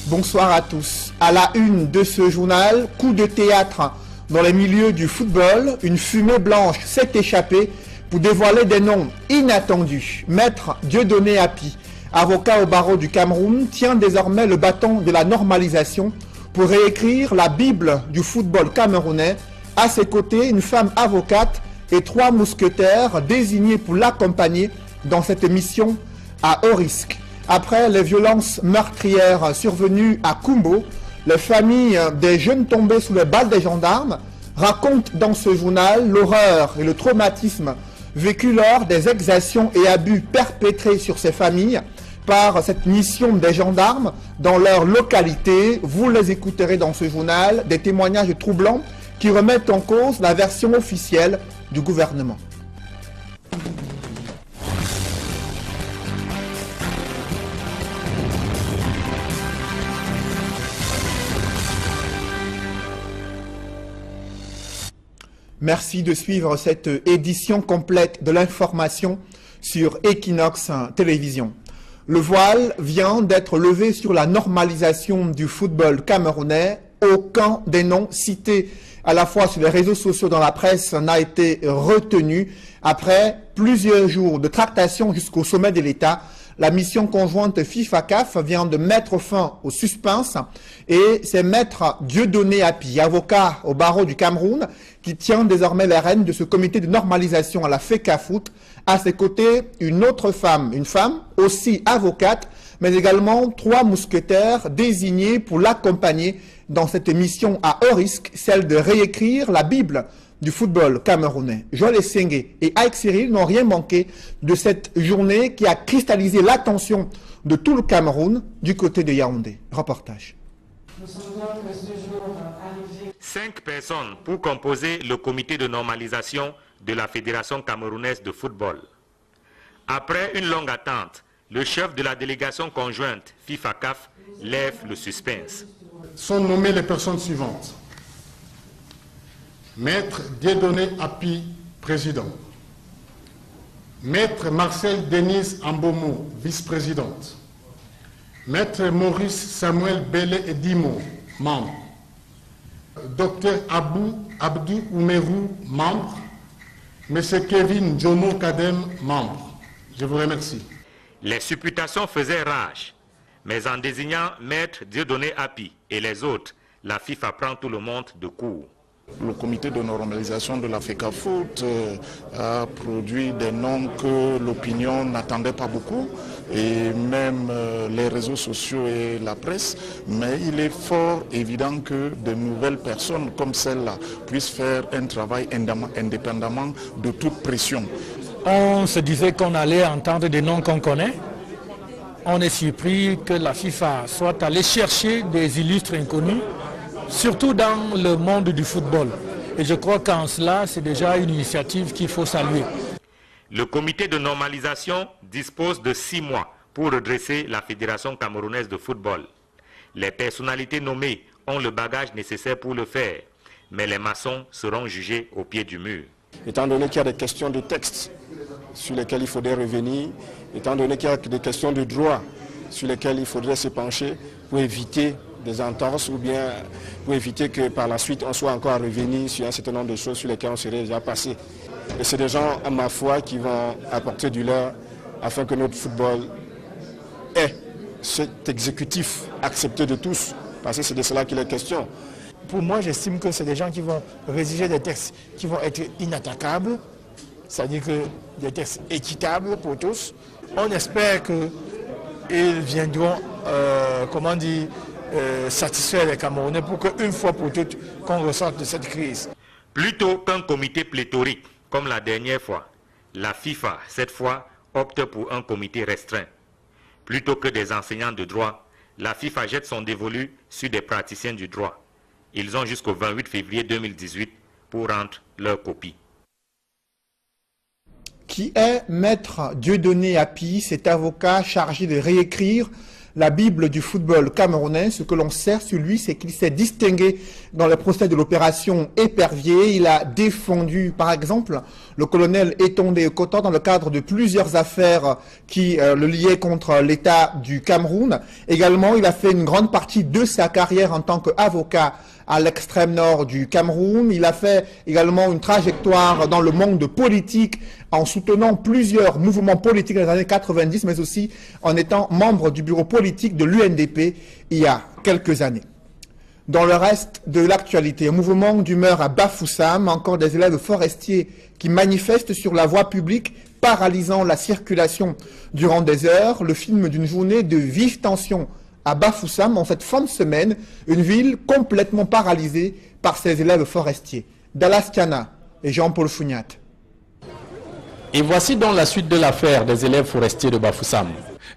Bonsoir à tous. À la une de ce journal, coup de théâtre dans les milieux du football, une fumée blanche s'est échappée pour dévoiler des noms inattendus. Maître Dieudonné Api, avocat au barreau du Cameroun, tient désormais le bâton de la normalisation pour réécrire la Bible du football camerounais. À ses côtés, une femme avocate et 3 mousquetaires désignés pour l'accompagner dans cette mission à haut risque. Après les violences meurtrières survenues à Kumbo, les familles des jeunes tombés sous les balles des gendarmes racontent dans ce journal l'horreur et le traumatisme vécu lors des exactions et abus perpétrés sur ces familles par cette mission des gendarmes dans leur localité. Vous les écouterez dans ce journal, des témoignages troublants qui remettent en cause la version officielle du gouvernement. Merci de suivre cette édition complète de l'information sur Equinox Télévision. Le voile vient d'être levé sur la normalisation du football camerounais. Aucun des noms cités à la fois sur les réseaux sociaux et dans la presse n'a été retenu. Après plusieurs jours de tractation jusqu'au sommet de l'État, la mission conjointe FIFA-CAF vient de mettre fin au suspense et c'est Maître Dieudonné Api, avocat au barreau du Cameroun, qui tient désormais les rênes de ce comité de normalisation à la FECAFOOT. À ses côtés, une autre femme, une femme aussi avocate, mais également 3 mousquetaires désignés pour l'accompagner dans cette mission à haut risque, celle de réécrire la Bible du football camerounais. Joël Essengue et Ike Cyril n'ont rien manqué de cette journée qui a cristallisé l'attention de tout le Cameroun du côté de Yaoundé. Reportage. 5 personnes pour composer le comité de normalisation de la Fédération camerounaise de football. Après une longue attente, le chef de la délégation conjointe FIFA-CAF lève le suspense. Sont nommées les personnes suivantes. Maître Dieudonné Api, président. Maître Marcel Denise Ambomo, vice-présidente. Maître Maurice Samuel Bélé Edimo, membre. Docteur Abdou Oumerou, membre. Monsieur Kevin Jomo Kadem, membre. Je vous remercie. Les supputations faisaient rage, mais en désignant Maître Dieudonné Api et les autres, la FIFA prend tout le monde de court. Le comité de normalisation de la FECAFOOT a produit des noms que l'opinion n'attendait pas beaucoup, et même les réseaux sociaux et la presse, mais il est fort évident que de nouvelles personnes comme celle-là puissent faire un travail indépendamment de toute pression. On se disait qu'on allait entendre des noms qu'on connaît. On est surpris que la FIFA soit allée chercher des illustres inconnus, surtout dans le monde du football. Et je crois qu'en cela, c'est déjà une initiative qu'il faut saluer. Le comité de normalisation dispose de 6 mois pour redresser la Fédération camerounaise de football. Les personnalités nommées ont le bagage nécessaire pour le faire, mais les maçons seront jugés au pied du mur. Étant donné qu'il y a des questions de texte sur lesquelles il faudrait revenir, étant donné qu'il y a des questions de droit sur lesquelles il faudrait se pencher pour éviter des entorses ou bien pour éviter que par la suite on soit encore à revenir sur un certain nombre de choses sur lesquelles on serait déjà passé. Et c'est des gens, à ma foi, qui vont apporter du leur afin que notre football ait cet exécutif accepté de tous, parce que c'est de cela qu'il est question. Pour moi, j'estime que c'est des gens qui vont rédiger des textes qui vont être inattaquables, c'est-à-dire que des textes équitables pour tous. On espère qu'ils viendront, satisfaire les Camerounais pour qu'une fois pour toutes, qu'on ressorte de cette crise. Plutôt qu'un comité pléthorique, comme la dernière fois, la FIFA, cette fois, opte pour un comité restreint. Plutôt que des enseignants de droit, la FIFA jette son dévolu sur des praticiens du droit. Ils ont jusqu'au 28 février 2018 pour rendre leur copie. Qui est Maître Dieudonné Api, cet avocat chargé de réécrire la Bible du football camerounais. Ce que l'on sait sur lui, c'est qu'il s'est distingué dans le procès de l'opération Épervier. Il a défendu, par exemple, le colonel Etonde Ekota dans le cadre de plusieurs affaires qui le liaient contre l'État du Cameroun. Également, il a fait une grande partie de sa carrière en tant qu'avocat à l'extrême nord du Cameroun. Il a fait également une trajectoire dans le monde politique en soutenant plusieurs mouvements politiques dans les années 90, mais aussi en étant membre du bureau politique de l'UNDP il y a quelques années. Dans le reste de l'actualité, un mouvement d'humeur à Bafoussam, encore des élèves forestiers qui manifestent sur la voie publique, paralysant la circulation durant des heures. Le film d'une journée de vive tension à Bafoussam, en cette fin de semaine, une ville complètement paralysée par ces élèves forestiers. Dallas Tiana et Jean-Paul Fougnat. Et voici donc la suite de l'affaire des élèves forestiers de Bafoussam.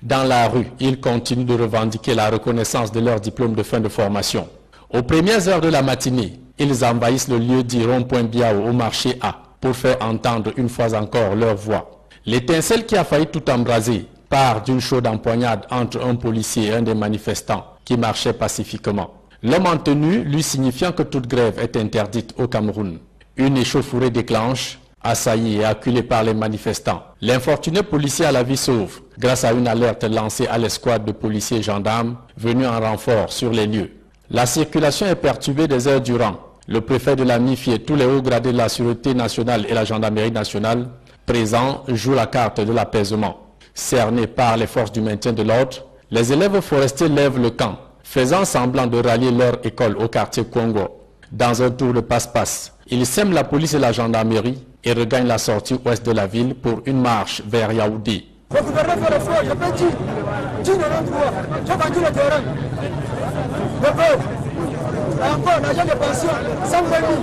Dans la rue, ils continuent de revendiquer la reconnaissance de leur diplôme de fin de formation. Aux premières heures de la matinée, ils envahissent le lieu dit rond-point Biao au marché A pour faire entendre une fois encore leur voix. L'étincelle qui a failli tout embraser part d'une chaude empoignade entre un policier et un des manifestants qui marchaient pacifiquement. L'homme en tenue lui signifiant que toute grève est interdite au Cameroun. Une échauffourée déclenche, assailli et acculé par les manifestants. L'infortuné policier a la vie sauve grâce à une alerte lancée à l'escouade de policiers et gendarmes venus en renfort sur les lieux. La circulation est perturbée des heures durant. Le préfet de la MIFI et tous les hauts gradés de la Sûreté nationale et la Gendarmerie nationale présents jouent la carte de l'apaisement. Cernés par les forces du maintien de l'ordre, les élèves forestiers lèvent le camp, faisant semblant de rallier leur école au quartier Congo. Dans un tour de passe-passe, ils sèment la police et la gendarmerie et regagnent la sortie ouest de la ville pour une marche vers Yaoundé. Le gouverneur fait le choix, je peux dire, tu ne rentres pas, tu as vaincu le terrain. Le peuple, et encore l'agent de pension, sans venir.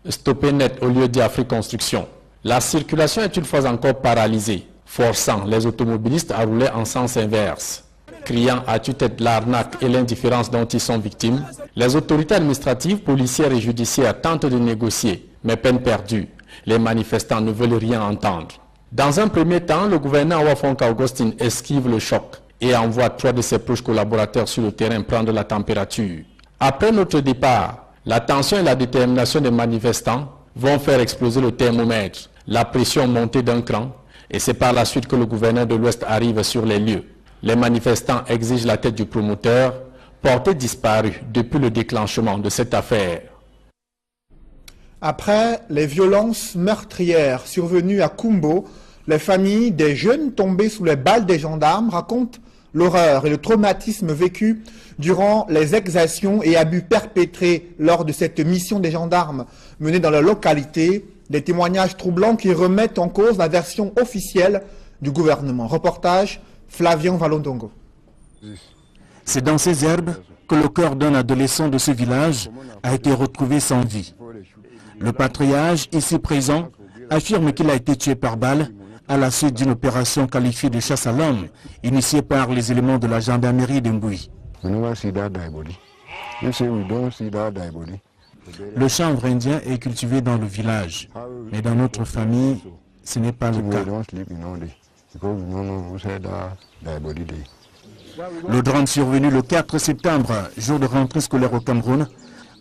Stopper net au lieu d'Afrique Construction. La circulation est une fois encore paralysée, forçant les automobilistes à rouler en sens inverse. Criant à tue-tête l'arnaque et l'indifférence dont ils sont victimes, les autorités administratives, policières et judiciaires tentent de négocier, mais peine perdue. Les manifestants ne veulent rien entendre. Dans un premier temps, le gouverneur Wafonka Augustine esquive le choc et envoie 3 de ses proches collaborateurs sur le terrain prendre la température. Après notre départ, la tension et la détermination des manifestants vont faire exploser le thermomètre, la pression montée d'un cran, et c'est par la suite que le gouverneur de l'Ouest arrive sur les lieux. Les manifestants exigent la tête du promoteur, porté disparu depuis le déclenchement de cette affaire. Après les violences meurtrières survenues à Kumbo, les familles des jeunes tombés sous les balles des gendarmes racontent l'horreur et le traumatisme vécu durant les exactions et abus perpétrés lors de cette mission des gendarmes menée dans la localité, des témoignages troublants qui remettent en cause la version officielle du gouvernement. Reportage Flavien Valondongo. C'est dans ces herbes que le corps d'un adolescent de ce village a été retrouvé sans vie. Le patriarche, ici présent, affirme qu'il a été tué par balle à la suite d'une opération qualifiée de chasse à l'homme, initiée par les éléments de la gendarmerie d'Mbui. Le chanvre indien est cultivé dans le village, mais dans notre famille, ce n'est pas le cas. Le drame survenu le 4 septembre, jour de rentrée scolaire au Cameroun,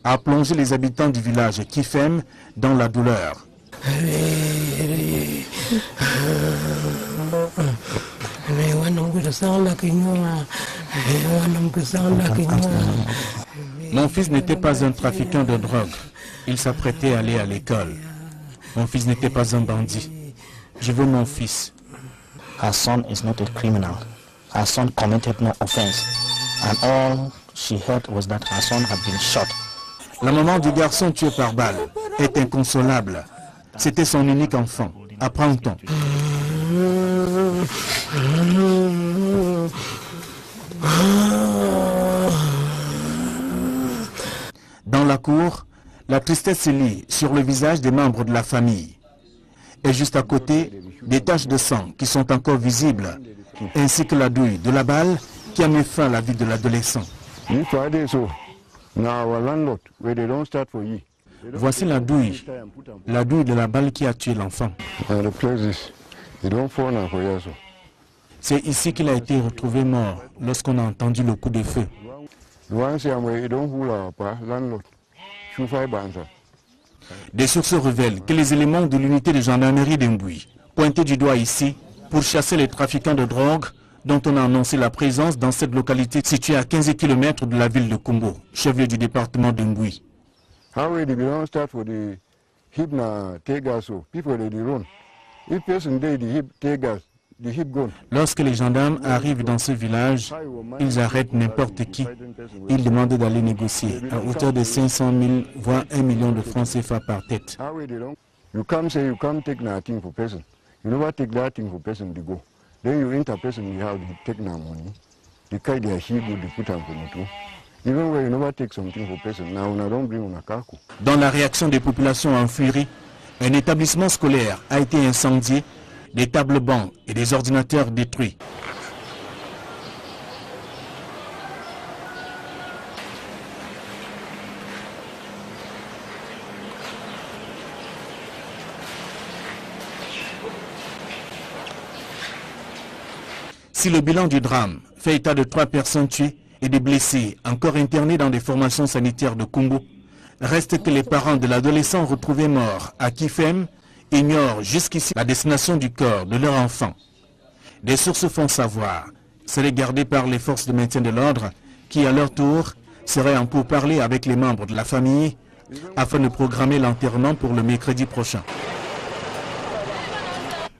a plongé les habitants du village Kifem dans la douleur. Mon fils n'était pas un trafiquant de drogue. Il s'apprêtait à aller à l'école. Mon fils n'était pas un bandit. Je veux mon fils. Her son is not a criminal. Her son committed no offense. And all she heard was that her son had been shot. La maman du garçon tué par balle est inconsolable. C'était son unique enfant. Apprend-on. Dans la cour, la tristesse se lit sur le visage des membres de la famille. Et juste à côté, des taches de sang qui sont encore visibles, ainsi que la douille de la balle qui a mis fin à la vie de l'adolescent. Voici la douille de la balle qui a tué l'enfant. C'est ici qu'il a été retrouvé mort lorsqu'on a entendu le coup de feu. Des sources révèlent que les éléments de l'unité de gendarmerie d'Mbui, pointés du doigt ici, pour chasser les trafiquants de drogue, dont on a annoncé la présence dans cette localité située à 15 km de la ville de Kumbo, chef-lieu du département d'Mbui. Lorsque les gendarmes arrivent dans ce village, ils arrêtent n'importe qui. Ils demandent d'aller négocier à hauteur de 500 000 voire 1 million de francs CFA par tête. Dans la réaction des populations en furie, un établissement scolaire a été incendié, des tables bancs et des ordinateurs détruits. Si le bilan du drame fait état de 3 personnes tuées et des blessés encore internés dans des formations sanitaires de Kumbo, reste que les parents de l'adolescent retrouvé mort à Kifem ignorent jusqu'ici la destination du corps de leur enfant. Des sources font savoir, serait gardé par les forces de maintien de l'ordre qui, à leur tour, seraient en pourparlers avec les membres de la famille afin de programmer l'enterrement pour le mercredi prochain.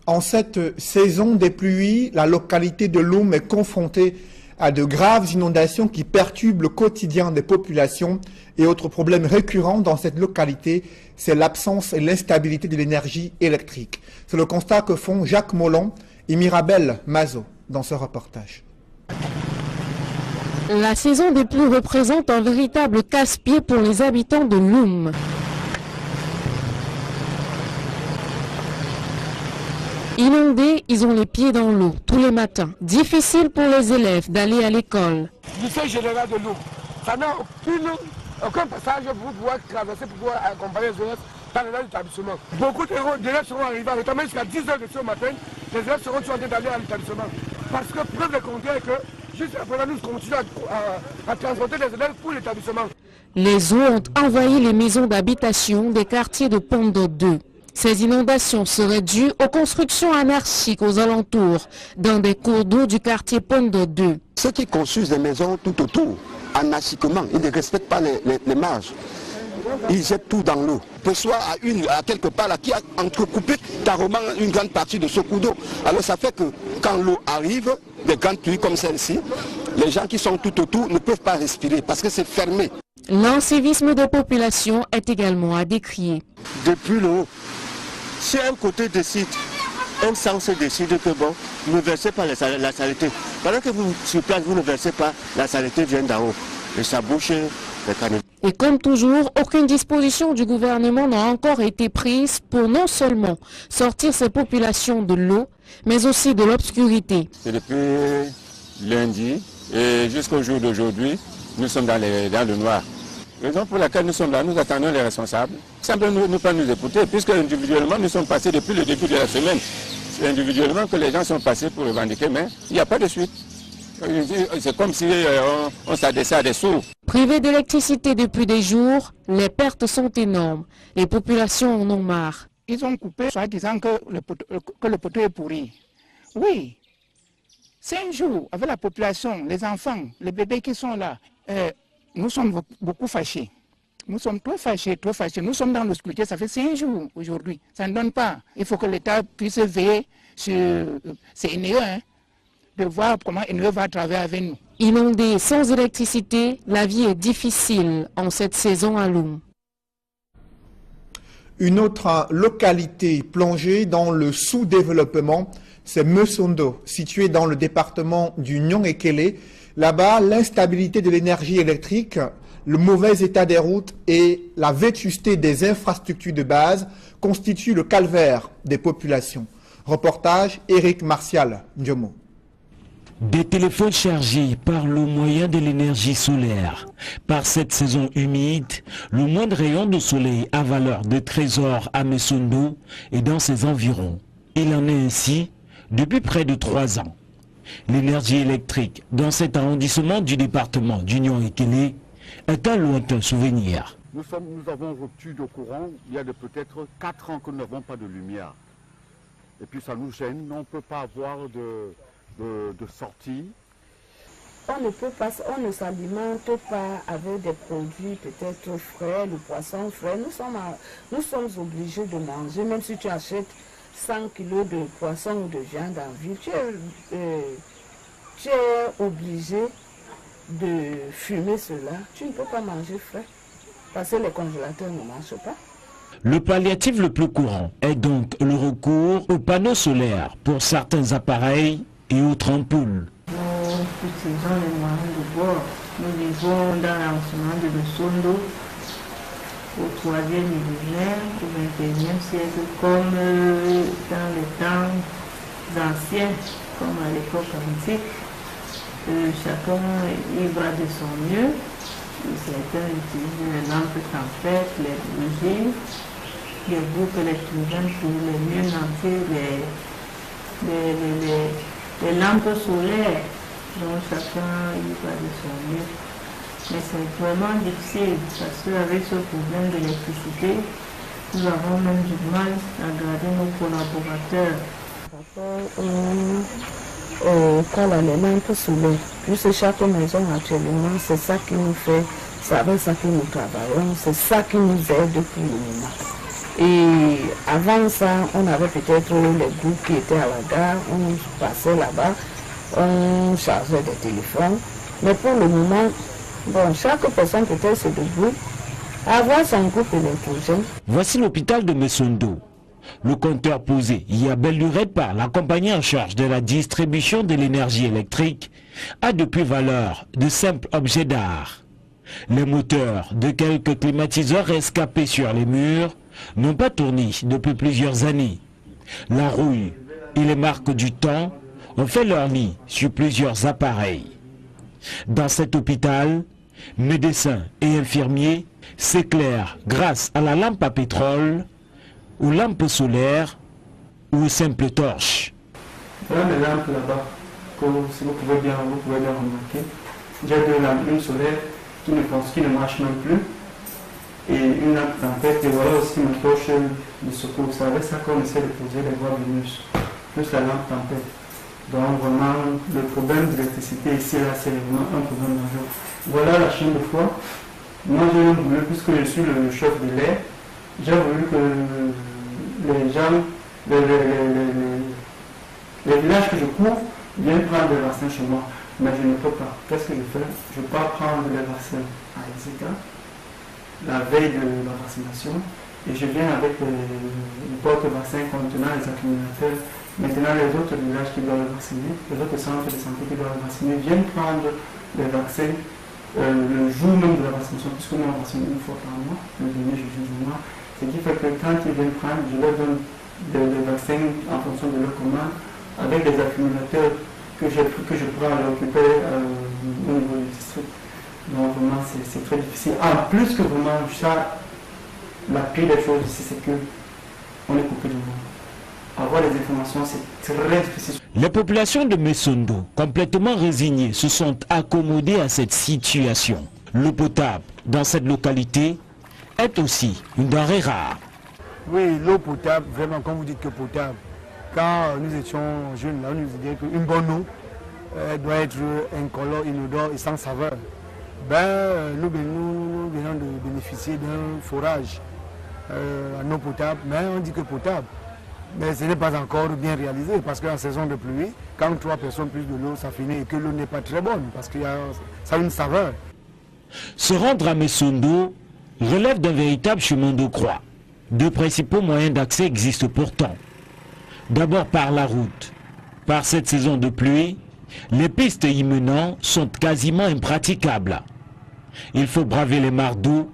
En cette saison des pluies, la localité de Loum est confrontée à de graves inondations qui perturbent le quotidien des populations. Et autre problème récurrent dans cette localité, c'est l'absence et l'instabilité de l'énergie électrique. C'est le constat que font Jacques Mollon et Mirabel Mazo dans ce reportage. La saison des pluies représente un véritable casse-pied pour les habitants de Loum. Inondés, ils ont les pieds dans l'eau tous les matins. Difficile pour les élèves d'aller à l'école. Lycée général de Loum, ça n'a aucun passage pour pouvoir traverser, pour pouvoir accompagner les élèves dans l'établissement. Beaucoup d'élèves seront arrivés, notamment jusqu'à 10 h de ce matin, les élèves seront en train d'aller à l'établissement. Parce que preuve de contraire est que juste après nous continuons à transporter les élèves pour l'établissement. Les eaux ont envahi les maisons d'habitation des quartiers de Pondo 2. Ces inondations seraient dues aux constructions anarchiques aux alentours, dans des cours d'eau du quartier Pondo 2. Ceux qui construisent des maisons tout autour, anarchiquement, ils ne respectent pas les marges. Ils jettent tout dans l'eau. Que soit à quelque part là, qui a entrecoupé carrément une grande partie de ce cours d'eau. Alors ça fait que quand l'eau arrive, des grandes pluies comme celle-ci, les gens qui sont tout autour ne peuvent pas respirer parce que c'est fermé. L'incivisme des populations est également à décrier. Depuis l'eau, si un côté décide, un sens décide que bon, ne versez pas la saleté. Pendant que vous, sur place, vous ne versez pas, la saleté vient d'en haut. Et ça bouche les canaux. Et comme toujours, aucune disposition du gouvernement n'a encore été prise pour non seulement sortir ces populations de l'eau, mais aussi de l'obscurité. C'est depuis lundi et jusqu'au jour d'aujourd'hui, nous sommes dans le noir. Raison pour laquelle nous sommes là, nous attendons les responsables. Simplement ne pas nous écouter, puisque individuellement nous sommes passés depuis le début de la semaine. C'est individuellement que les gens sont passés pour revendiquer, mais il n'y a pas de suite. C'est comme si on s'adressait à des sourds. Privés d'électricité depuis des jours, les pertes sont énormes. Les populations en ont marre. Ils ont coupé, soit disant que le poteau est pourri. Oui, 5 jours avec la population, les enfants, les bébés qui sont là. Nous sommes beaucoup fâchés. Nous sommes trop fâchés, trop fâchés. Nous sommes dans l'obscurité, ça fait 5 jours aujourd'hui. Ça ne donne pas. Il faut que l'État puisse veiller sur... C'est NE, de voir comment NE va travailler avec nous. Inondés sans électricité, la vie est difficile en cette saison à Loum. Une autre localité plongée dans le sous-développement, c'est Mesondo, situé dans le département du Nyong-Ekele. Là-bas, l'instabilité de l'énergie électrique, le mauvais état des routes et la vétusté des infrastructures de base constituent le calvaire des populations. Reportage Éric Martial Ndiomo. Des téléphones chargés par le moyen de l'énergie solaire. Par cette saison humide, le moindre rayon de soleil a valeur de trésor à Messondo et dans ses environs. Il en est ainsi depuis près de 3 ans. L'énergie électrique dans cet arrondissement du département d'Union-Ekele est un lointain souvenir. Nous avons rupture de courant il y a peut-être 4 ans que nous n'avons pas de lumière. Et puis ça nous gêne, on ne peut pas avoir de sortie. On ne peut pas, on ne s'alimente pas avec des produits peut-être frais, le poisson frais. Nous sommes obligés de manger, même si tu achètes 100 kilos de poisson ou de viande en ville, tu es obligé de fumer cela. Tu ne peux pas manger frais parce que les congélateurs ne marchent pas. Le palliatif le plus courant est donc le recours aux panneaux solaires pour certains appareils et autres ampoules. Nous utilisons les moyens de bord. Nous vivons dans l'arrondissement de Messondo au 3e millénaire, au 21e siècle, comme dans les temps anciens, comme à l'époque antique. Chacun ivra de son mieux. Certains utilisent les lampes tempêtes, les bougies, les boucles électrogènes pour le mieux lancer les lampes solaires. Donc chacun ivra de son mieux. Mais c'est vraiment difficile parce qu'avec ce problème d'électricité, nous avons même du mal à garder nos collaborateurs. Les lampes solaires, puisque chaque maison actuellement, c'est ça qui nous fait, c'est avec ça que nous travaillons, c'est ça qui nous aide pour le moment. Et avant ça, on avait peut-être les groupes qui étaient à la gare, on passait là-bas, on chargeait des téléphones. Mais pour le moment, bon, chaque personne peut-être se débrouille, avoir son groupe électrogène. Voici l'hôpital de Messondo. Le compteur posé il y a belle lurette par la compagnie en charge de la distribution de l'énergie électrique a depuis valeur de simples objets d'art. Les moteurs de quelques climatiseurs escapés sur les murs n'ont pas tourné depuis plusieurs années. La rouille et les marques du temps ont fait leur nid sur plusieurs appareils. Dans cet hôpital, médecins et infirmiers s'éclairent grâce à la lampe à pétrole, aux lampes solaires ou aux simples torches. Voilà les lampes là-bas, que si vous pouvez bien remarquer. J'ai 2 lampes, une solaire qui ne marche même plus et une lampe tempête. Et voilà aussi ma torche de secours. C'est avec ça qu'on essaie de poser les voies lumineuses, plus la lampe tempête. Donc vraiment, le problème d'électricité ici, là, c'est vraiment un problème majeur. Voilà la chaîne de froid. Moi, j'ai voulu, puisque je suis le chef de l'air, j'ai voulu que les gens, les villages que je couvre, viennent prendre des vaccins chez moi. Mais je ne peux pas. Qu'est-ce que je fais? Je pars prendre les vaccins à Exeter, la veille de la vaccination, et je viens avec les porte-vaccins contenant les accumulateurs. Maintenant, les autres villages qui doivent vacciner, les autres centres de santé qui doivent vacciner, viennent prendre les vaccins le jour même de la vaccination, puisque nous on vaccine une fois par mois, le dernier jeudi du mois. Ce qui fait que quand ils viennent prendre, je leur donne des vaccins en fonction de leur commande, avec des accumulateurs que je pourrais récupérer au niveau du district. Donc vraiment, c'est très difficile. En plus que vraiment, ça, la pire des choses ici, c'est qu'on est coupé du monde. Avoir les informations, c'est très difficile. Les populations de Messondo, complètement résignées, se sont accommodées à cette situation. L'eau potable dans cette localité est aussi une denrée rare. Oui, l'eau potable, vraiment, quand vous dites que potable, quand nous étions jeunes, là, on nous disait qu'une bonne eau doit être incolore, inodore et sans saveur. Nous venons de bénéficier d'un forage en eau potable, mais on dit que potable. Mais ce n'est pas encore bien réalisé parce qu'en saison de pluie, quand 3 personnes plus de l'eau, ça finit et que l'eau n'est pas très bonne parce que ça a une saveur. Se rendre à Messondo relève d'un véritable chemin de croix. 2 principaux moyens d'accès existent pourtant. D'abord par la route. Par cette saison de pluie, les pistes y menant sont quasiment impraticables. Il faut braver les mares d'eau,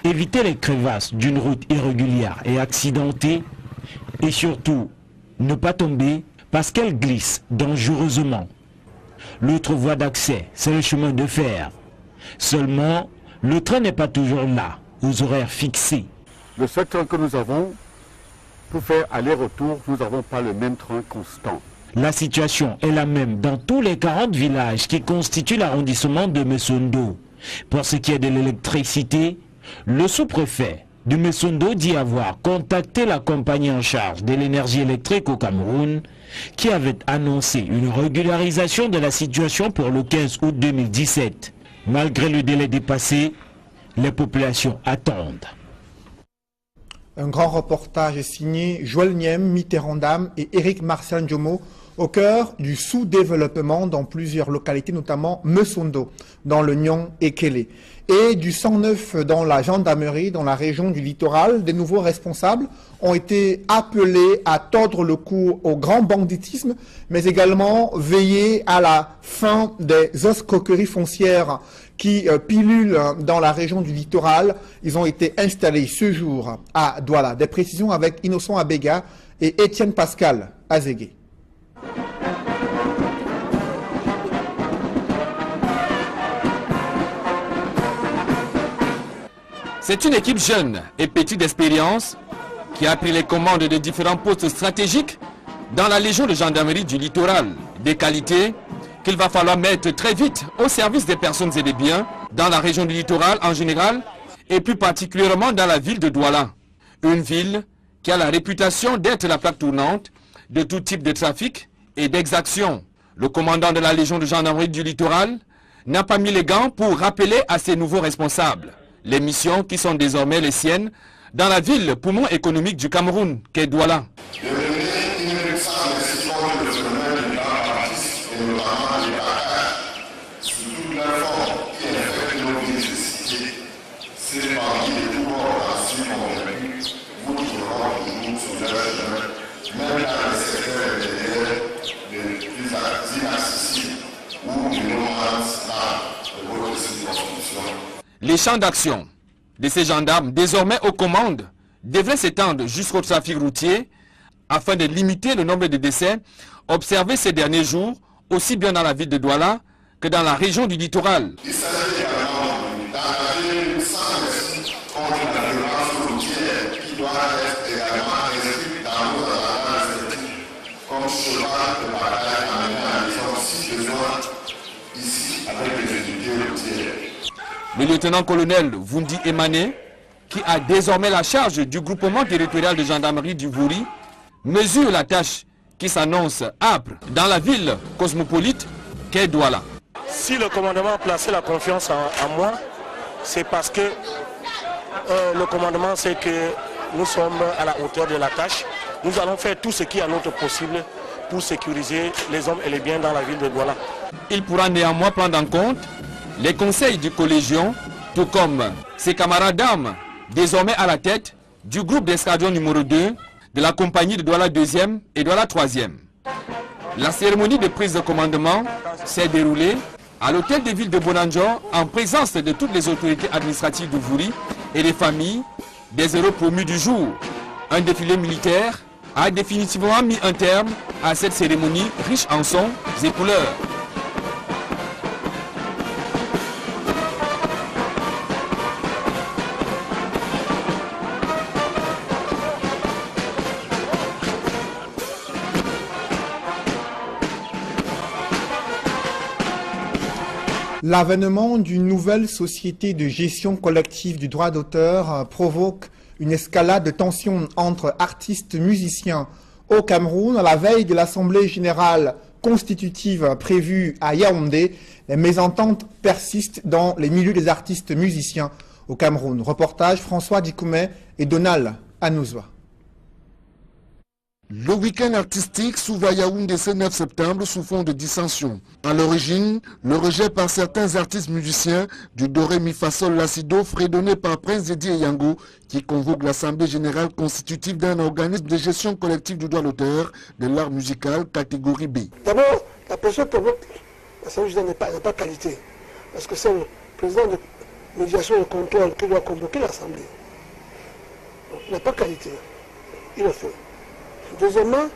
éviter les crevasses d'une route irrégulière et accidentée, et surtout ne pas tomber parce qu'elle glisse dangereusement. L'autre voie d'accès, c'est le chemin de fer. Seulement, le train n'est pas toujours là, aux horaires fixés. Le seul train que nous avons, pour faire aller-retour, nous n'avons pas le même train constant. La situation est la même dans tous les 40 villages qui constituent l'arrondissement de Messondo. Pour ce qui est de l'électricité, le sous-préfet de Messondo dit avoir contacté la compagnie en charge de l'énergie électrique au Cameroun, qui avait annoncé une régularisation de la situation pour le 15 août 2017. Malgré le délai dépassé, les populations attendent. Un grand reportage signé Joël Niem, Mitterrandam et Éric Marcel Ndjomo au cœur du sous-développement dans plusieurs localités, notamment Messondo, dans le Nyon et Kélé. Et du 109 dans la gendarmerie, dans la région du littoral, des nouveaux responsables ont été appelés à tordre le cou au grand banditisme, mais également veiller à la fin des escroqueries foncières qui pilulent dans la région du littoral. Ils ont été installés ce jour à Douala. Des précisions avec Innocent Abega et Étienne Pascal Azégué. C'est une équipe jeune et petite d'expérience qui a pris les commandes de différents postes stratégiques dans la Légion de gendarmerie du littoral. Des qualités qu'il va falloir mettre très vite au service des personnes et des biens dans la région du littoral en général et plus particulièrement dans la ville de Douala. Une ville qui a la réputation d'être la plaque tournante de tout type de trafic et d'exactions. Le commandant de la Légion de gendarmerie du littoral n'a pas mis les gants pour rappeler à ses nouveaux responsables les missions qui sont désormais les siennes dans la ville poumon économique du Cameroun, qu'est Douala. Les champs d'action de ces gendarmes, désormais aux commandes, devraient s'étendre jusqu'au trafic routier afin de limiter le nombre de décès observés ces derniers jours, aussi bien dans la ville de Douala que dans la région du littoral. Il s'agit également d'engager une sensibilisation contre la violence routière qui doit être également inscrite dans nos avantages comme cheval de bataille amené à l'effort si besoin ici avec les unités routières. Le lieutenant-colonel Vundi Emané, qui a désormais la charge du groupement territorial de gendarmerie du Vouri, mesure la tâche qui s'annonce âpre dans la ville cosmopolite qu'est Douala. Si le commandement a placé la confiance en moi, c'est parce que le commandement sait que nous sommes à la hauteur de la tâche. Nous allons faire tout ce qui est à notre possible pour sécuriser les hommes et les biens dans la ville de Douala. Il pourra néanmoins prendre en compte les conseils du collégion, tout comme ses camarades d'armes, désormais à la tête du groupe d'escadron numéro 2 de la compagnie de Douala 2e et Douala 3e. La cérémonie de prise de commandement s'est déroulée à l'hôtel de ville de Bonanjo en présence de toutes les autorités administratives du Vouri et des familles des héros promus du jour. Un défilé militaire a définitivement mis un terme à cette cérémonie riche en sons et couleurs. L'avènement d'une nouvelle société de gestion collective du droit d'auteur provoque une escalade de tensions entre artistes musiciens au Cameroun. À la veille de l'Assemblée générale constitutive prévue à Yaoundé, les mésententes persistent dans les milieux des artistes musiciens au Cameroun. Reportage François Dikoumé et Donald Anouzwa. Le week-end artistique s'ouvre à Yaoundé ce 9 septembre sous fond de dissension. À l'origine, le rejet par certains artistes musiciens du Doré Mi Fa Sol La Si Do fredonné par Prince Didier Yango qui convoque l'Assemblée générale constitutive d'un organisme de gestion collective du droit d'auteur de l'art musical catégorie B. D'abord, la personne provoque l'Assemblée générale n'est pas qualité. Parce que c'est le président de médiation et de contrôle qui doit convoquer l'Assemblée. Il n'a pas qualité. Il le fait. Deuxièmement,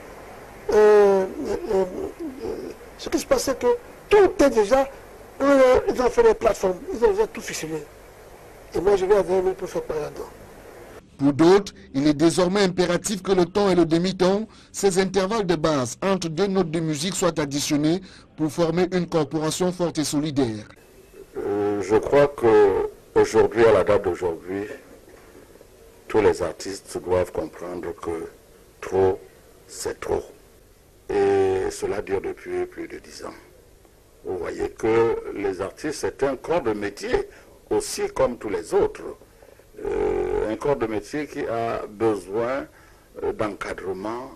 ce qui se passe, c'est que Tout est déjà, ils ont fait des plateformes, ils ont déjà tout ficelé. Et moi je vais avec eux pour faire par là-dedans. Pour d'autres, il est désormais impératif que le ton et le demi-ton, ces intervalles de base entre deux notes de musique, soient additionnés pour former une corporation forte et solidaire. Je crois qu'aujourd'hui, à la date d'aujourd'hui, tous les artistes doivent comprendre que trop, c'est trop. Et cela dure depuis plus de 10 ans. Vous voyez que les artistes, c'est un corps de métier, aussi comme tous les autres. Un corps de métier qui a besoin d'encadrement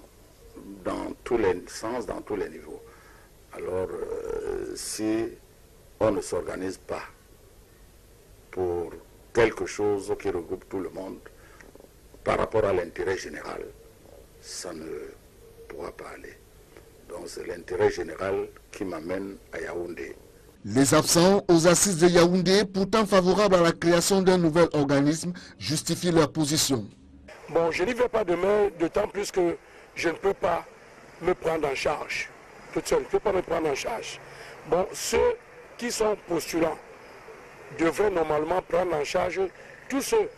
dans tous les sens, dans tous les niveaux. Alors, si on ne s'organise pas pour quelque chose qui regroupe tout le monde par rapport à l'intérêt général, ça ne pourra pas aller. Donc c'est l'intérêt général qui m'amène à Yaoundé. Les absents aux assises de Yaoundé, pourtant favorables à la création d'un nouvel organisme, justifient leur position. Bon, je n'y vais pas demain, d'autant plus que je ne peux pas me prendre en charge. Toute seule, je ne peux pas me prendre en charge. Bon, ceux qui sont postulants devraient normalement prendre en charge tous ceux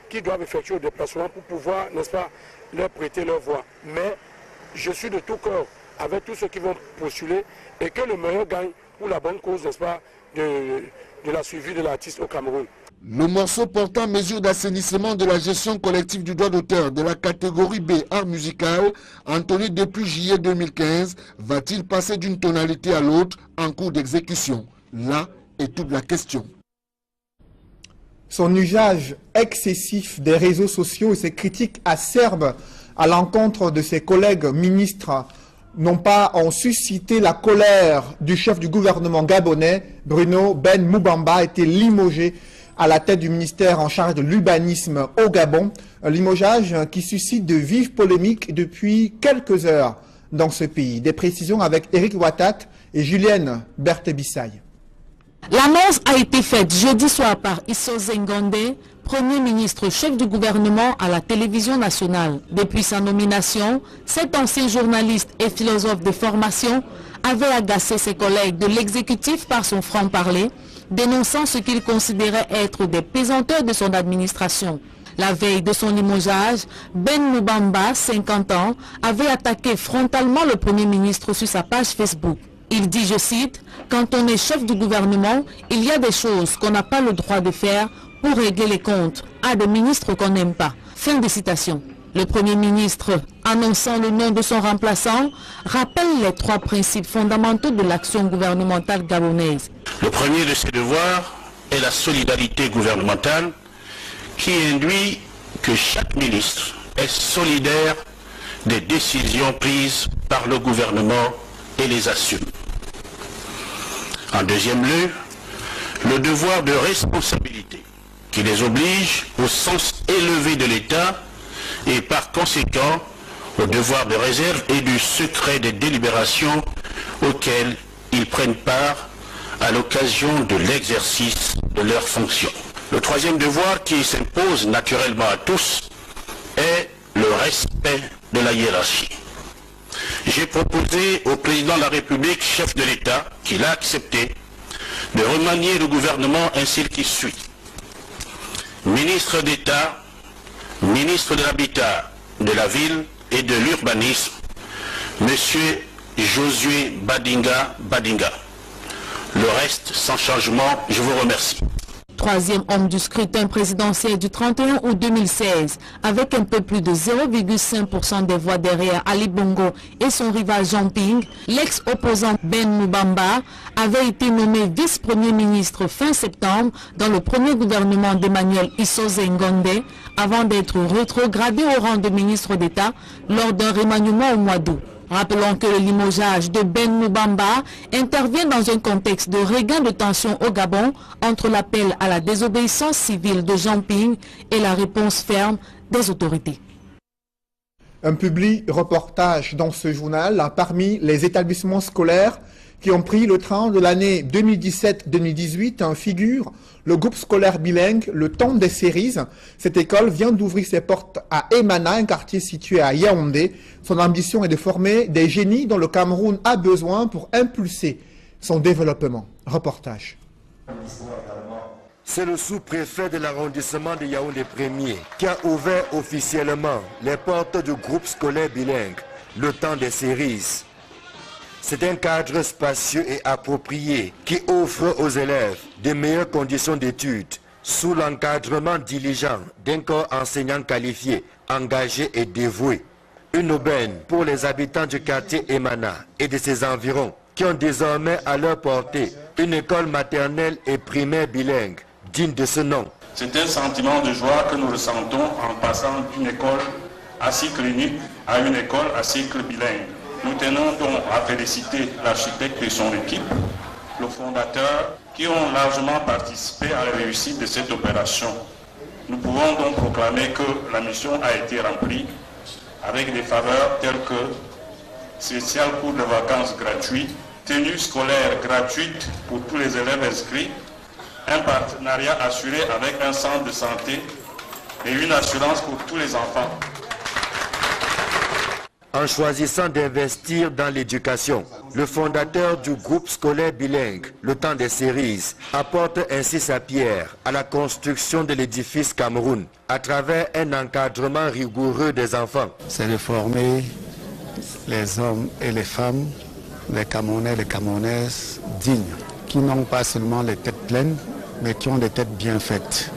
qui doivent effectuer le déplacement pour pouvoir, n'est-ce pas, leur prêter leur voix. Mais je suis de tout cœur avec tous ceux qui vont postuler et que le meilleur gagne pour la bonne cause, n'est-ce pas, de la suivi de l'artiste au Cameroun. Le morceau portant mesure d'assainissement de la gestion collective du droit d'auteur de la catégorie B art musical, entonné depuis juillet 2015, va-t-il passer d'une tonalité à l'autre en cours d'exécution? Là est toute la question. Son usage excessif des réseaux sociaux et ses critiques acerbes à l'encontre de ses collègues ministres ont suscité la colère du chef du gouvernement gabonais, Bruno Ben Moubamba, a été limogé à la tête du ministère en charge de l'urbanisme au Gabon. Un limogeage qui suscite de vives polémiques depuis quelques heures dans ce pays. Des précisions avec Eric Ouattat et Julienne Berthé-Bissaye. L'annonce a été faite jeudi soir par Issoze Ngondé, Premier ministre chef du gouvernement à la télévision nationale. Depuis sa nomination, cet ancien journaliste et philosophe de formation avait agacé ses collègues de l'exécutif par son franc-parler, dénonçant ce qu'il considérait être des pesanteurs de son administration. La veille de son limogeage, Ben Moubamba, 50 ans, avait attaqué frontalement le Premier ministre sur sa page Facebook. Il dit, je cite, « Quand on est chef du gouvernement, il y a des choses qu'on n'a pas le droit de faire pour régler les comptes à des ministres qu'on n'aime pas. » Fin de citation. Le Premier ministre, annonçant le nom de son remplaçant, rappelle les 3 principes fondamentaux de l'action gouvernementale gabonaise. Le premier de ces devoirs est la solidarité gouvernementale qui induit que chaque ministre est solidaire des décisions prises par le gouvernement et les assume. En deuxième lieu, le devoir de responsabilité qui les oblige au sens élevé de l'État et par conséquent au devoir de réserve et du secret des délibérations auxquelles ils prennent part à l'occasion de l'exercice de leurs fonctions. Le troisième devoir qui s'impose naturellement à tous est le respect de la hiérarchie. J'ai proposé au président de la République, chef de l'État, qu'il a accepté, de remanier le gouvernement ainsi qu'il suit. Ministre d'État, ministre de l'Habitat, de la Ville et de l'Urbanisme, Monsieur Josué Badinga. Le reste, sans changement, je vous remercie. Troisième homme du scrutin présidentiel du 31 août 2016, avec un peu plus de 0,5% des voix derrière Ali Bongo et son rival Jean Ping, l'ex-opposant Ben Moubamba avait été nommé vice-premier ministre fin septembre dans le premier gouvernement d'Emmanuel Issoze Ngondé, avant d'être rétrogradé au rang de ministre d'État lors d'un remaniement au mois d'août. Rappelons que le limogeage de Ben Moubamba intervient dans un contexte de regain de tension au Gabon entre l'appel à la désobéissance civile de Jean Ping et la réponse ferme des autorités. Un public reportage dans ce journal parmi les établissements scolaires qui ont pris le train de l'année 2017-2018 figure le groupe scolaire bilingue Le Temps des Cerises. Cette école vient d'ouvrir ses portes à Emana, un quartier situé à Yaoundé. Son ambition est de former des génies dont le Cameroun a besoin pour impulser son développement. Reportage. C'est le sous-préfet de l'arrondissement de Yaoundé 1er qui a ouvert officiellement les portes du groupe scolaire bilingue, le temps des séries. C'est un cadre spacieux et approprié qui offre aux élèves de meilleures conditions d'études sous l'encadrement diligent d'un corps enseignant qualifié, engagé et dévoué. Une aubaine pour les habitants du quartier Emana et de ses environs qui ont désormais à leur portée une école maternelle et primaire bilingue digne de ce nom. C'est un sentiment de joie que nous ressentons en passant d'une école à cycle unique à une école à cycle bilingue. Nous tenons donc à féliciter l'architecte et son équipe, le fondateur, qui ont largement participé à la réussite de cette opération. Nous pouvons donc proclamer que la mission a été remplie avec des faveurs telles que spécial cours de vacances gratuits, tenue scolaire gratuite pour tous les élèves inscrits, un partenariat assuré avec un centre de santé et une assurance pour tous les enfants. En choisissant d'investir dans l'éducation, le fondateur du groupe scolaire bilingue, le temps des séries, apporte ainsi sa pierre à la construction de l'édifice Cameroun à travers un encadrement rigoureux des enfants. C'est de former les hommes et les femmes, les Camerounais et les Camerounaises dignes, qui n'ont pas seulement les têtes pleines, mais qui ont des têtes bien faites.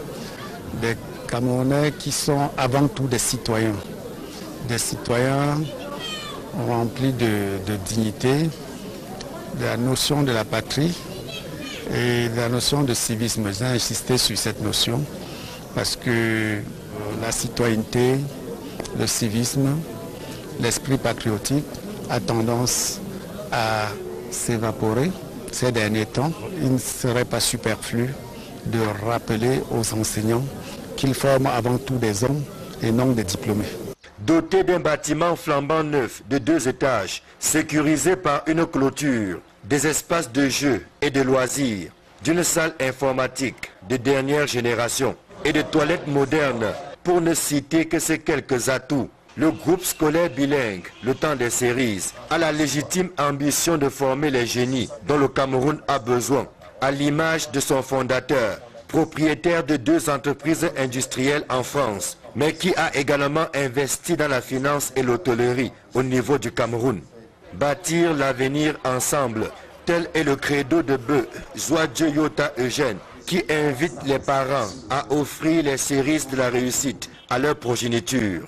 Des Camerounais qui sont avant tout des citoyens remplis de dignité, de la notion de la patrie et de la notion de civisme. J'ai insisté sur cette notion parce que la citoyenneté, le civisme, l'esprit patriotique a tendance à s'évaporer ces derniers temps. Il ne serait pas superflu de rappeler aux enseignants qu'ils forment avant tout des hommes et non des diplômés. Doté d'un bâtiment flambant neuf de 2 étages, sécurisé par une clôture, des espaces de jeux et de loisirs, d'une salle informatique de dernière génération et de toilettes modernes, pour ne citer que ces quelques atouts, le groupe scolaire bilingue, le temps des séries, a la légitime ambition de former les génies dont le Cameroun a besoin, à l'image de son fondateur, propriétaire de 2 entreprises industrielles en France, mais qui a également investi dans la finance et l'hôtellerie au niveau du Cameroun. Bâtir l'avenir ensemble, tel est le credo de Beu Zouadje Yota Eugène, qui invite les parents à offrir les séries de la réussite à leur progéniture.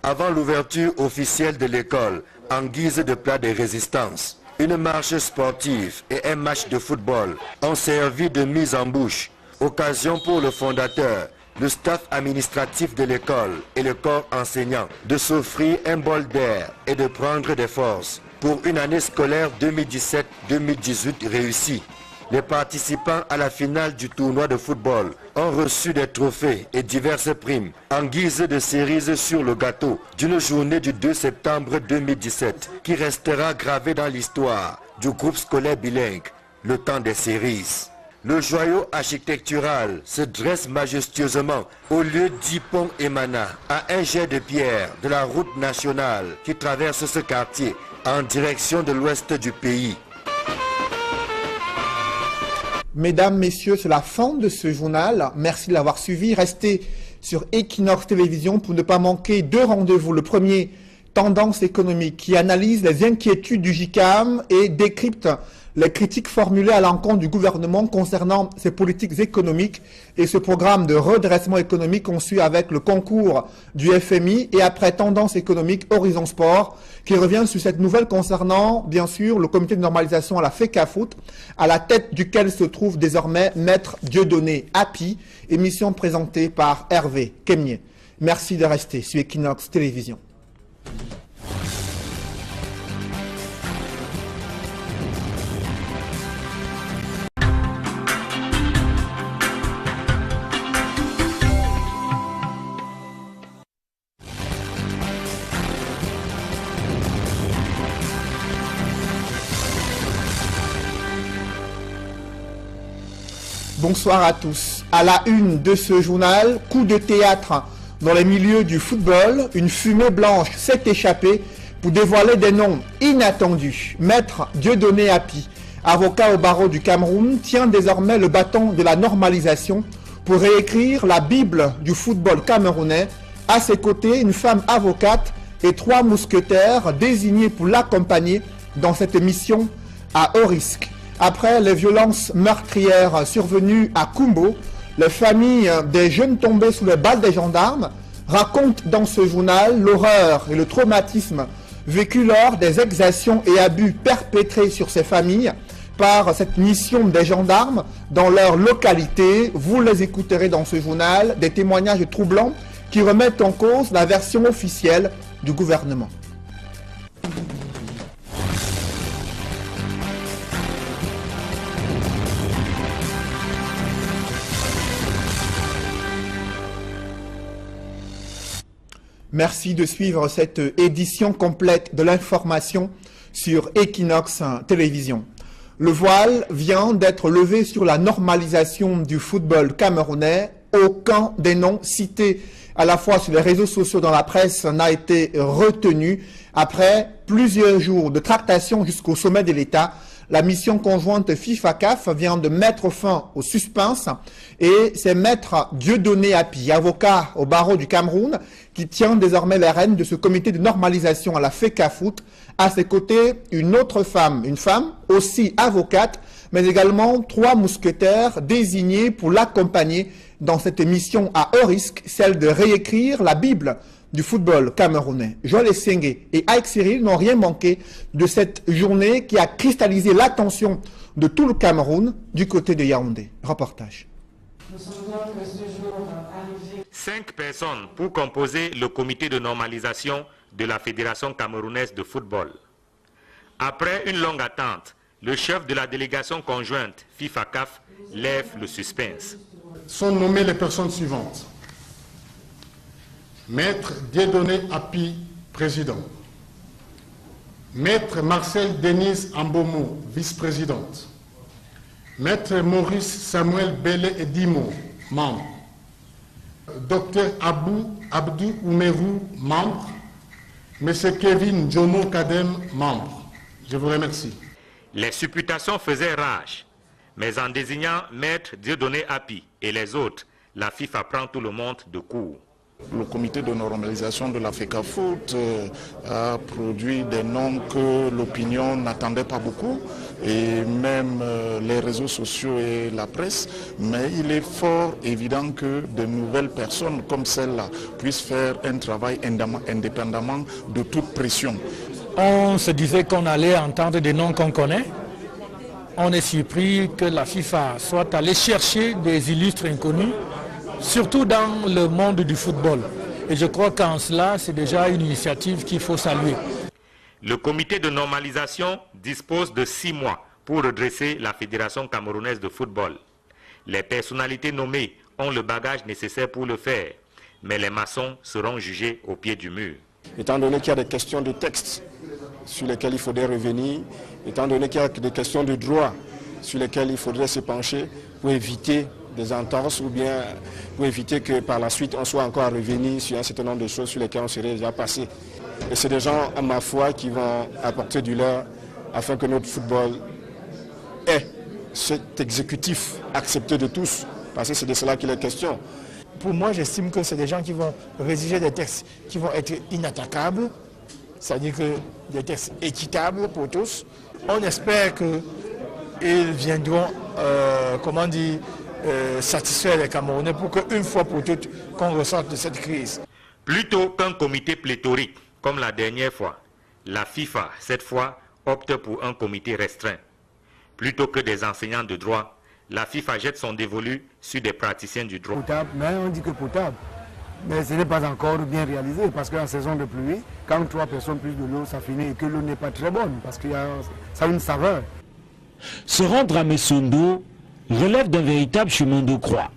Avant l'ouverture officielle de l'école, en guise de plat de résistance, une marche sportive et un match de football ont servi de mise en bouche, occasion pour le fondateur, le staff administratif de l'école et le corps enseignant de s'offrir un bol d'air et de prendre des forces pour une année scolaire 2017-2018 réussie. Les participants à la finale du tournoi de football ont reçu des trophées et diverses primes en guise de cerises sur le gâteau d'une journée du 2 septembre 2017 qui restera gravée dans l'histoire du groupe scolaire bilingue, le temps des séries. Le joyau architectural se dresse majestueusement au lieu d'Ipon Emana, à un jet de pierre de la route nationale qui traverse ce quartier en direction de l'ouest du pays. Mesdames, Messieurs, c'est la fin de ce journal. Merci de l'avoir suivi. Restez sur Equinox Télévision pour ne pas manquer 2 rendez-vous. Le premier, Tendance économique, qui analyse les inquiétudes du JICAM et décrypte les critiques formulées à l'encontre du gouvernement concernant ses politiques économiques et ce programme de redressement économique conçu avec le concours du FMI et après Tendance économique Horizon Sport qui revient sur cette nouvelle concernant bien sûr le comité de normalisation à la FECAFOOT à la tête duquel se trouve désormais Maître Dieudonné Hapi, émission présentée par Hervé Kemier. Merci de rester sur Equinox Télévision. Bonsoir à tous. À la une de ce journal, coup de théâtre dans les milieux du football, une fumée blanche s'est échappée pour dévoiler des noms inattendus. Maître Dieudonné Hapi avocat au barreau du Cameroun, tient désormais le bâton de la normalisation pour réécrire la Bible du football camerounais. À ses côtés, une femme avocate et 3 mousquetaires désignés pour l'accompagner dans cette mission à haut risque. Après les violences meurtrières survenues à Kumbo, les familles des jeunes tombés sous les balles des gendarmes racontent dans ce journal l'horreur et le traumatisme vécu lors des exactions et abus perpétrés sur ces familles par cette mission des gendarmes dans leur localité. Vous les écouterez dans ce journal, des témoignages troublants qui remettent en cause la version officielle du gouvernement. Merci de suivre cette édition complète de l'information sur Equinox Télévision. Le voile vient d'être levé sur la normalisation du football camerounais. Aucun des noms cités à la fois sur les réseaux sociaux et dans la presse n'a été retenu. Après plusieurs jours de tractation jusqu'au sommet de l'État, la mission conjointe FIFA-CAF vient de mettre fin au suspense et c'est Maître Dieudonné Api, avocat au barreau du Cameroun, qui tient désormais les rênes de ce comité de normalisation à la FECAFOOT. À ses côtés, une autre femme, une femme aussi avocate, mais également 3 mousquetaires désignés pour l'accompagner dans cette mission à haut risque, celle de réécrire la Bible du football camerounais. Joël Essengue et Ike Cyril n'ont rien manqué de cette journée qui a cristallisé l'attention de tout le Cameroun du côté de Yaoundé. Reportage. 5 personnes pour composer le comité de normalisation de la Fédération camerounaise de football. Après une longue attente, le chef de la délégation conjointe FIFA-CAF lève le suspense. Sont nommées les personnes suivantes. Maître Dieudonné Api, président. Maître Marcel Denise Ambomo, vice-présidente. Maître Maurice Samuel Bélé Edimo, membre. Docteur Abdou Oumerou, membre. Monsieur Kevin Jomo Kadem, membre. Je vous remercie. Les supputations faisaient rage, mais en désignant Maître Dieudonné Api et les autres, la FIFA prend tout le monde de court. Le comité de normalisation de la FECAFOOT a produit des noms que l'opinion n'attendait pas beaucoup, et même les réseaux sociaux et la presse, mais il est fort évident que de nouvelles personnes comme celle-là puissent faire un travail indépendamment de toute pression. On se disait qu'on allait entendre des noms qu'on connaît. On est surpris que la FIFA soit allée chercher des illustres inconnus, surtout dans le monde du football. Et je crois qu'en cela, c'est déjà une initiative qu'il faut saluer. Le comité de normalisation dispose de 6 mois pour redresser la Fédération camerounaise de football. Les personnalités nommées ont le bagage nécessaire pour le faire, mais les maçons seront jugés au pied du mur. Étant donné qu'il y a des questions de texte sur lesquelles il faudrait revenir, étant donné qu'il y a des questions de droit sur lesquelles il faudrait se pencher pour éviter des entorses ou bien pour éviter que par la suite on soit encore à revenir sur un certain nombre de choses sur lesquelles on serait déjà passé. Et c'est des gens, à ma foi, qui vont apporter du leur afin que notre football ait cet exécutif accepté de tous, parce que c'est de cela qu'il est question. Pour moi, j'estime que c'est des gens qui vont rédiger des textes qui vont être inattaquables, c'est-à-dire que des textes équitables pour tous. On espère qu'ils viendront, satisfaire les Camerounais pour qu'une fois pour toutes, qu'on ressorte de cette crise. Plutôt qu'un comité pléthorique, comme la dernière fois, la FIFA, cette fois, opte pour un comité restreint. Plutôt que des enseignants de droit, la FIFA jette son dévolu sur des praticiens du droit. Potable, mais on dit que potable. Mais ce n'est pas encore bien réalisé parce qu'en saison de pluie, quand 3 personnes plus de l'eau, ça finit et que l'eau n'est pas très bonne parce que ça a une saveur. Se rendre à Messondo relève d'un véritable chemin de croix.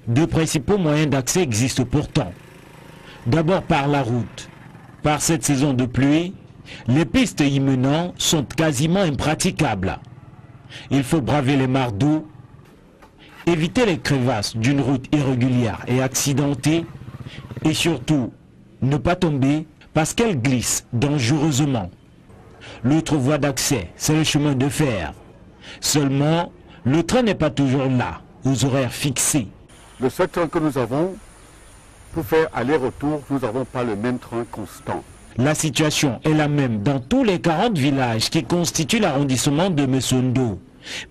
2 principaux moyens d'accès existent pourtant. D'abord par la route. Par cette saison de pluie, les pistes y menant sont quasiment impraticables. Il faut braver les mares d'eau, éviter les crevasses d'une route irrégulière et accidentée, et surtout ne pas tomber parce qu'elle glisse dangereusement. L'autre voie d'accès, c'est le chemin de fer. Seulement, le train n'est pas toujours là, aux horaires fixés. Le seul train que nous avons, pour faire aller-retour, nous n'avons pas le même train constant. La situation est la même dans tous les 40 villages qui constituent l'arrondissement de Messondo.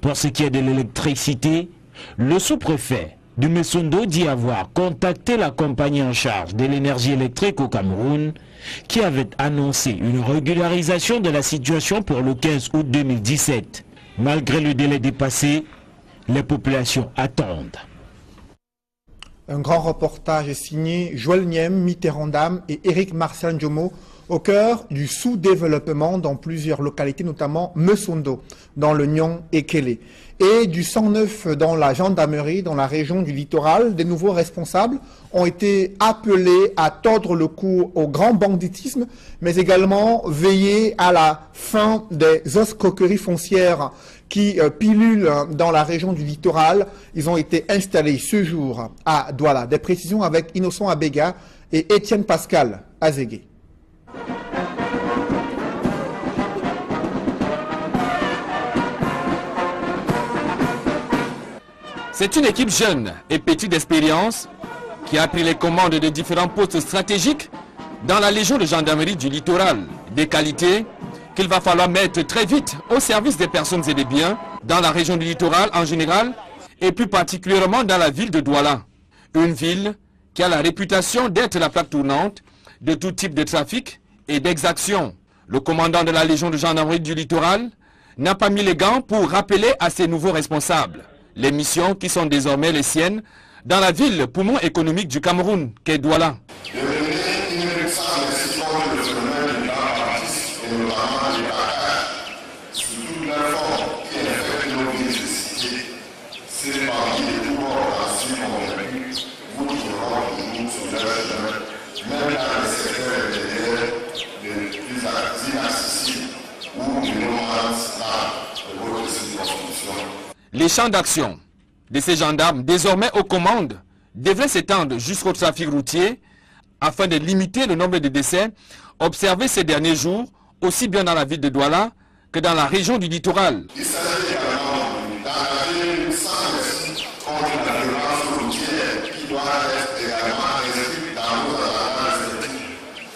Pour ce qui est de l'électricité, le sous-préfet de Messondo dit avoir contacté la compagnie en charge de l'énergie électrique au Cameroun, qui avait annoncé une régularisation de la situation pour le 15 août 2017. Malgré le délai dépassé, les populations attendent. Un grand reportage signé Joël Niem, Mitterrandam et Éric Marcel Ndjomo au cœur du sous-développement dans plusieurs localités, notamment Messondo, dans le Nyon et Kélé. Et du 109 dans la gendarmerie, dans la région du littoral, des nouveaux responsables ont été appelés à tordre le cou au grand banditisme, mais également veiller à la fin des escroqueries foncières qui pilulent dans la région du littoral. Ils ont été installés ce jour à Douala. Des précisions avec Innocent Abega et Étienne Pascal Azégué. C'est une équipe jeune et petite d'expérience qui a pris les commandes de différents postes stratégiques dans la Légion de gendarmerie du littoral. Des qualités qu'il va falloir mettre très vite au service des personnes et des biens dans la région du littoral en général et plus particulièrement dans la ville de Douala. Une ville qui a la réputation d'être la plaque tournante de tout type de trafic et d'exaction. Le commandant de la Légion de gendarmerie du littoral n'a pas mis les gants pour rappeler à ses nouveaux responsables les missions qui sont désormais les siennes dans la ville poumon économique du Cameroun, qu'est Douala. Les champs d'action de ces gendarmes, désormais aux commandes, devraient s'étendre jusqu'au trafic routier afin de limiter le nombre de décès observés ces derniers jours, aussi bien dans la ville de Douala que dans la région du littoral. Il s'agit également d'engager une sans contre la violence routière qui doit être également inscrite dans nos avantages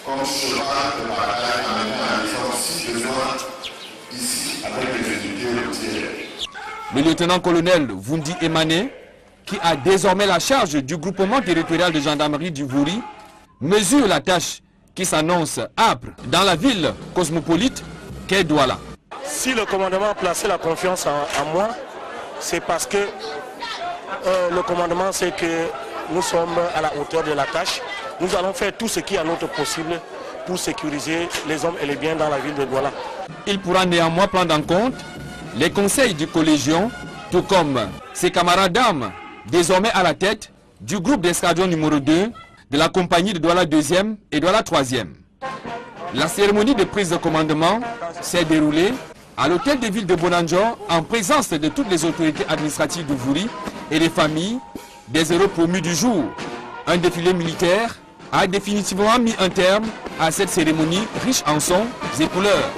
comme cheval de bataille amené à l'horizon si besoin ici avec les unités routières. Le lieutenant-colonel Vundi Emane, qui a désormais la charge du groupement territorial de gendarmerie du Vouri, mesure la tâche qui s'annonce âpre dans la ville cosmopolite qu'est Douala. Si le commandement a placé la confiance en moi, c'est parce que le commandement sait que nous sommes à la hauteur de la tâche. Nous allons faire tout ce qui est à notre possible pour sécuriser les hommes et les biens dans la ville de Douala. Il pourra néanmoins prendre en compte les conseils du collégion, tout comme ses camarades d'armes, désormais à la tête du groupe d'escadron numéro 2 de la compagnie de Douala 2e et Douala 3e. La cérémonie de prise de commandement s'est déroulée à l'hôtel de ville de Bonanjo en présence de toutes les autorités administratives du Vouri et des familles des héros promus du jour. Un défilé militaire a définitivement mis un terme à cette cérémonie riche en sons et couleurs.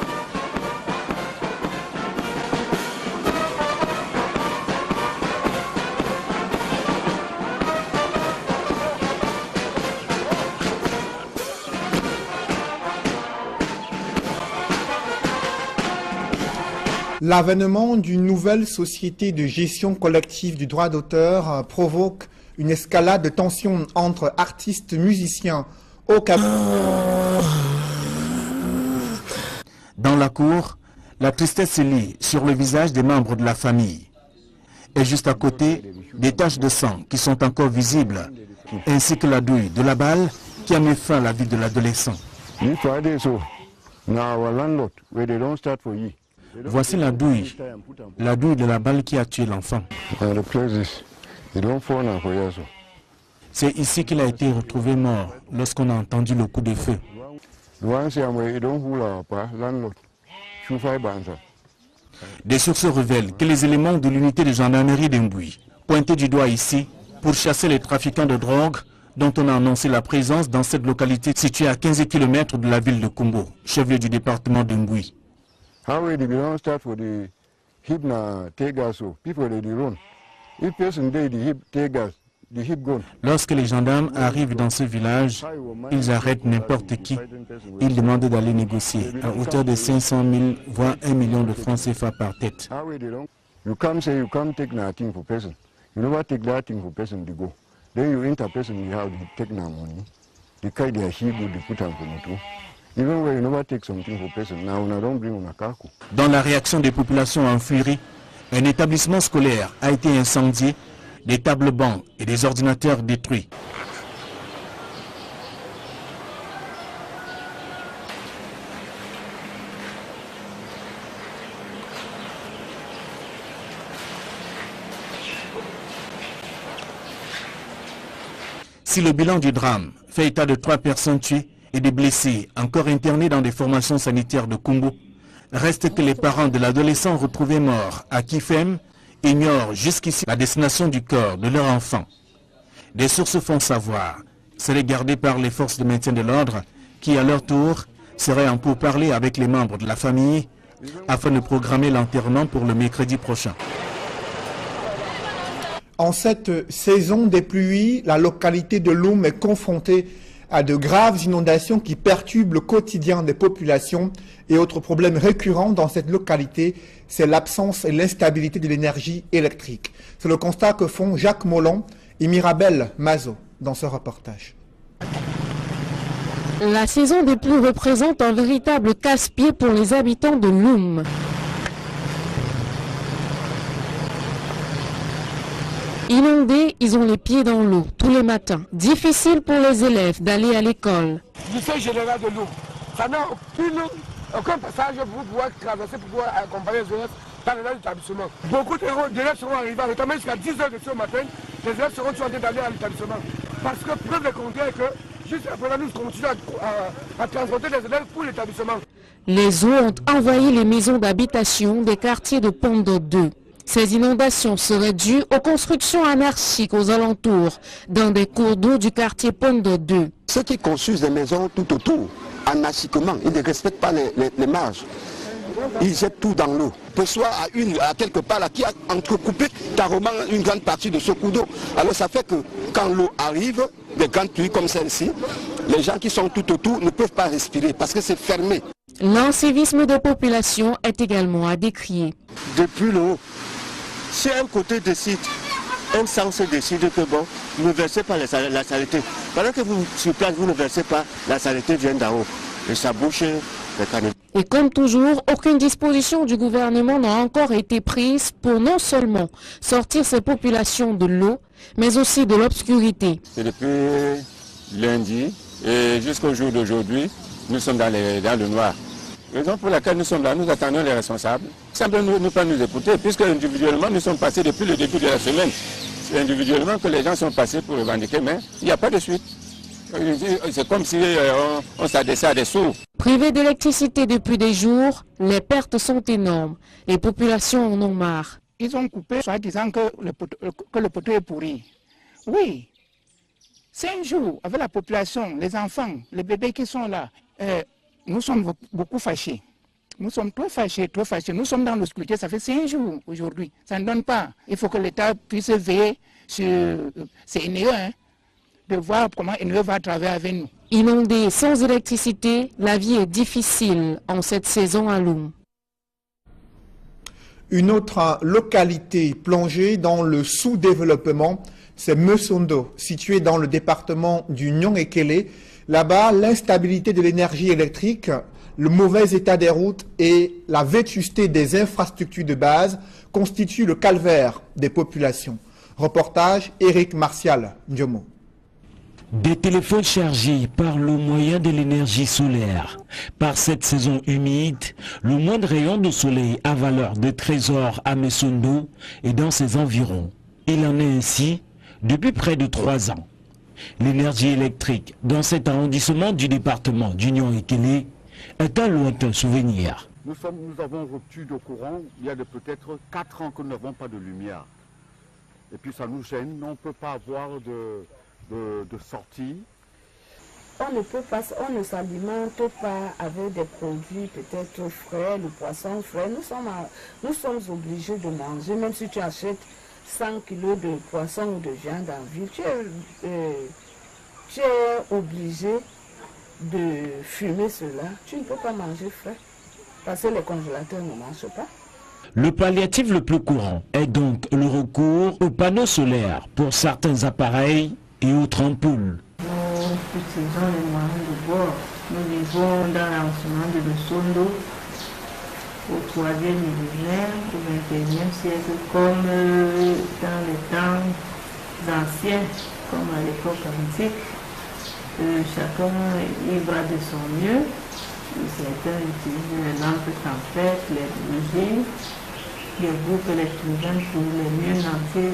L'avènement d'une nouvelle société de gestion collective du droit d'auteur provoque une escalade de tensions entre artistes musiciens au Cameroun. Dans la cour, la tristesse se lit sur le visage des membres de la famille. Et juste à côté, des taches de sang qui sont encore visibles, ainsi que la douille de la balle qui a mis fin à la vie de l'adolescent. Voici la douille de la balle qui a tué l'enfant. C'est ici qu'il a été retrouvé mort lorsqu'on a entendu le coup de feu. Des sources révèlent que les éléments de l'unité de gendarmerie d'Mbui, pointés du doigt ici pour chasser les trafiquants de drogue dont on a annoncé la présence dans cette localité située à 15 km de la ville de Kumbo, chef-lieu du département d'Mbui. Lorsque les gendarmes arrivent dans ce village, ils arrêtent n'importe qui. Ils demandent d'aller négocier à hauteur de 500 000 voire 1 million de francs CFA par tête. You come say you come take nothing for person. You never take that thing for person to go. Then you enter person you have to take no money. They carry their sheep they put on for moto. Even when you never take something for person, now you don't bring on a car. Dans la réaction des populations en furie, un établissement scolaire a été incendié, des tables bancs et des ordinateurs détruits. Si le bilan du drame fait état de 3 personnes tuées et des blessés encore internés dans des formations sanitaires de Kumbo, reste que les parents de l'adolescent retrouvé mort à Kifem ignorent jusqu'ici la destination du corps de leur enfant. Des sources font savoir, serait gardé par les forces de maintien de l'ordre qui à leur tour seraient en pourparlers avec les membres de la famille afin de programmer l'enterrement pour le mercredi prochain. En cette saison des pluies, la localité de Loum est confrontée à de graves inondations qui perturbent le quotidien des populations. Et autre problème récurrent dans cette localité, c'est l'absence et l'instabilité de l'énergie électrique. C'est le constat que font Jacques Mollon et Mirabel Mazo dans ce reportage. La saison des pluies représente un véritable casse-pied pour les habitants de Loum. Inondés, ils ont les pieds dans l'eau tous les matins. Difficile pour les élèves d'aller à l'école. Lycée général de Loum, ça n'a aucun passage pour pouvoir traverser, pour pouvoir accompagner les élèves dans l'établissement. Beaucoup d'élèves seront arrivés, notamment jusqu'à 10 h de ce matin, les élèves seront en train d'aller à l'établissement. Parce que preuve de contraire que juste après nous continuons à transporter les élèves pour l'établissement. Les eaux ont envahi les maisons d'habitation des quartiers de Pondo 2. Ces inondations seraient dues aux constructions anarchiques aux alentours, dans des cours d'eau du quartier Pondo 2. Ceux qui construisent des maisons tout autour, anarchiquement, ils ne respectent pas les marges. Ils jettent tout dans l'eau. Soit à quelque part là, qui a entrecoupé carrément une grande partie de ce cours d'eau. Alors ça fait que quand l'eau arrive, des grandes pluies comme celle-ci, les gens qui sont tout autour ne peuvent pas respirer parce que c'est fermé. L'incivisme des populations est également à décrier. Depuis l'eau, si un côté décide, un sens décide que bon, ne versez pas la saleté. Pendant que vous sur place, vous ne versez pas, la saleté vient d'en haut. Et ça bouche les caniveaux. Et comme toujours, aucune disposition du gouvernement n'a encore été prise pour non seulement sortir ces populations de l'eau, mais aussi de l'obscurité. C'est depuis lundi et jusqu'au jour d'aujourd'hui, nous sommes dans le noir. Raison pour laquelle nous sommes là, nous attendons les responsables. Simplement ne pas nous écouter, puisque individuellement nous sommes passés depuis le début de la semaine. C'est individuellement que les gens sont passés pour revendiquer, mais il n'y a pas de suite. C'est comme si on s'adressait à des sourds. Privés d'électricité depuis des jours, les pertes sont énormes. Les populations en ont marre. Ils ont coupé, soit disant que le poteau est pourri. Oui, 5 jours avec la population, les enfants, les bébés qui sont là. Nous sommes beaucoup fâchés. Nous sommes trop fâchés, trop fâchés. Nous sommes dans l'obscurité, ça fait 5 jours aujourd'hui. Ça ne donne pas. Il faut que l'État puisse veiller sur... C'est NE, hein, de voir comment NE va travailler avec nous. Inondés sans électricité, la vie est difficile en cette saison à Loum. Une autre localité plongée dans le sous-développement, c'est Mesondo, située dans le département du Nyong-Ekele. Là-bas, l'instabilité de l'énergie électrique, le mauvais état des routes et la vétusté des infrastructures de base constituent le calvaire des populations. Reportage Éric Martial Ndiomo. Des téléphones chargés par le moyen de l'énergie solaire. Par cette saison humide, le moindre rayon de soleil a valeur de trésor à Mesondo et dans ses environs. Il en est ainsi depuis près de 3 ans. L'énergie électrique dans cet arrondissement du département du Nyong-Ekele est un lointain souvenir. Nous avons rupture de courant, il y a peut-être 4 ans que nous n'avons pas de lumière. Et puis ça nous gêne, on ne peut pas avoir de sortie. on ne s'alimente pas avec des produits peut-être frais, le poisson frais. Nous sommes obligés de manger, même si tu achètes 100 kilos de poisson ou de viande en ville, tu es obligé de fumer cela. Tu ne peux pas manger frais parce que les congélateurs ne marchent pas. Le palliatif le plus courant est donc le recours aux panneaux solaires pour certains appareils et autres ampoules. Nous utilisons les moyens de bord. Nous vivons dans l'arrondissement de Messondo au 3e millénaire, au 21e siècle, comme dans les temps anciens, comme à l'époque antique. Chacun y va de son mieux. Certains utilisent les lampes tempêtes, les bougies, les groupes électrogènes pour les mieux lancer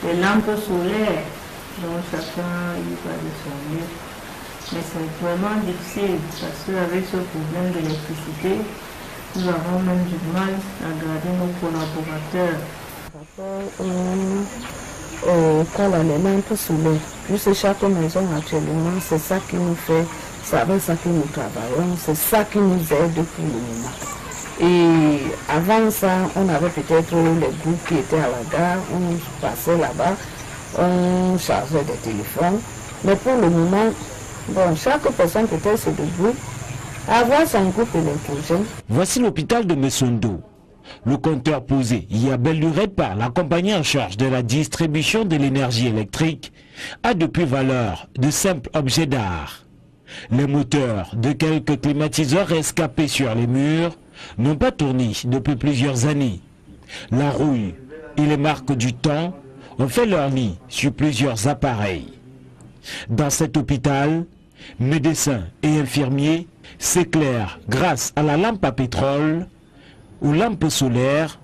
les lampes solaires. Donc chacun y va de son mieux. Mais c'est vraiment difficile parce qu'avec ce problème d'électricité, nous avons même du mal à garder nos collaborateurs. Quand les lampes solaires, puisque chaque maison actuellement, c'est ça qui nous fait, c'est avec ça que nous travaillons, c'est ça qui nous aide pour le moment. Et avant ça, on avait peut-être les groupes qui étaient à la gare, on passait là-bas, on chargeait des téléphones. Mais pour le moment, bon, chaque personne peut-être se débrouille avoir son groupe électrogène. Voici l'hôpital de Messondo. Le compteur posé il y a belle lurette par la compagnie en charge de la distribution de l'énergie électrique a depuis valeur de simples objets d'art. Les moteurs de quelques climatiseurs escapés sur les murs n'ont pas tourné depuis plusieurs années. La rouille et les marques du temps ont fait leur nid sur plusieurs appareils. Dans cet hôpital, médecins et infirmiers s'éclairent grâce à la lampe à pétrole, aux lampes solaires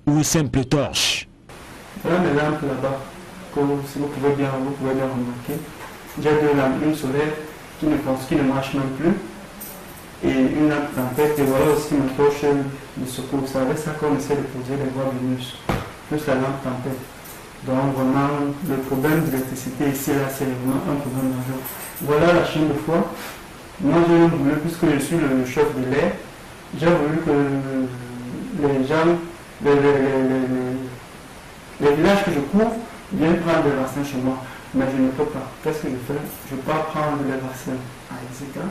ou aux simples torches. Voilà les lampes là-bas, que si vous pouvez bien remarquer. Il y a deux lampes, une solaire qui ne marche même plus et une lampe tempête. Et voilà aussi une torche de secours. C'est avec ça qu'on essaie de poser les voies venus, plus la lampe tempête. Donc vraiment, le problème de l'électricité ici, là, c'est vraiment un problème majeur. Voilà la chaîne de froid. Moi, j'ai voulu, puisque je suis le chef de l'air, j'ai voulu que les gens, les villages que je couvre, viennent prendre des vaccins chez moi. Mais je ne peux pas. Qu'est-ce que je fais? Je peux pas prendre les vaccins à Exeter,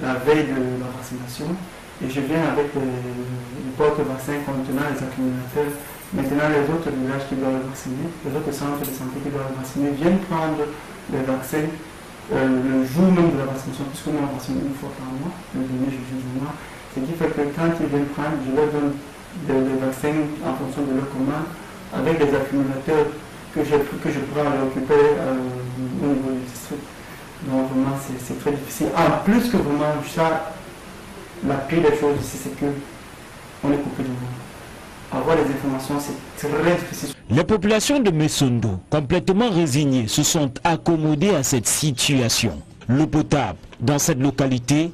la veille de la vaccination, et je viens avec les porte-vaccins contenant les accumulateurs. Maintenant, les autres villages qui doivent vacciner, les autres centres de santé qui doivent vacciner, viennent prendre les vaccins le jour même de la vaccination, puisque nous on vaccine une fois par mois, le dernier jeudi du mois. Ce qui fait que quand ils viennent prendre, je leur donne des vaccins en fonction de leur commande, avec des accumulateurs que je pourrais récupérer au niveau du district. Donc vraiment, c'est très difficile. En plus que vraiment, ça, la pire des choses ici, c'est qu'on est coupé du monde. Avoir les informations, c'est très difficile. Les populations de Messondo, complètement résignées, se sont accommodées à cette situation. L'eau potable dans cette localité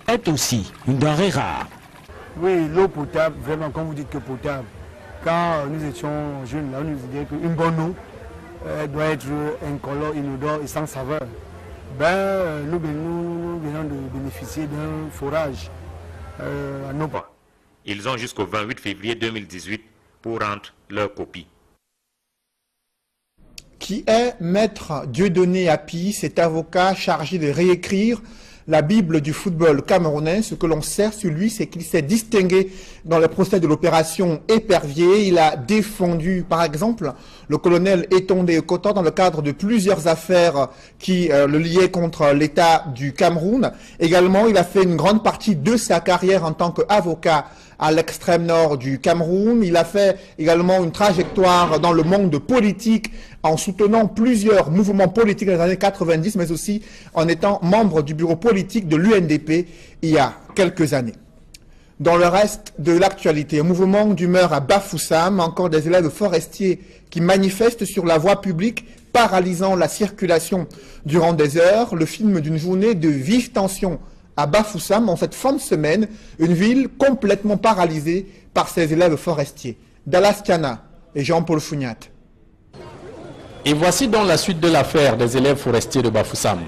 est aussi une denrée rare. Oui, l'eau potable, vraiment, quand vous dites que potable, quand nous étions jeunes, là, on nous disait qu'une bonne eau doit être incolore, inodore et sans saveur. Nous venons de bénéficier d'un forage à nos pas. Ils ont jusqu'au 28 février 2018 pour rendre leur copie. Qui est Maître Dieudonné Api, cet avocat chargé de réécrire la Bible du football camerounais? Ce que l'on sait sur lui, c'est qu'il s'est distingué dans le procès de l'opération Épervier. Il a défendu, par exemple, le colonel Etonde Kotor dans le cadre de plusieurs affaires qui le liaient contre l'État du Cameroun. Également, il a fait une grande partie de sa carrière en tant qu'avocat à l'extrême nord du Cameroun. Il a fait également une trajectoire dans le monde politique en soutenant plusieurs mouvements politiques dans les années 90, mais aussi en étant membre du bureau politique de l'UNDP il y a quelques années. Dans le reste de l'actualité, un mouvement d'humeur à Bafoussam, encore des élèves forestiers qui manifestent sur la voie publique, paralysant la circulation durant des heures. Le film d'une journée de vive tension à Bafoussam en cette fin de semaine, une ville complètement paralysée par ces élèves forestiers. Dallas Kiana et Jean-Paul Fougnat. Et voici donc la suite de l'affaire des élèves forestiers de Bafoussam.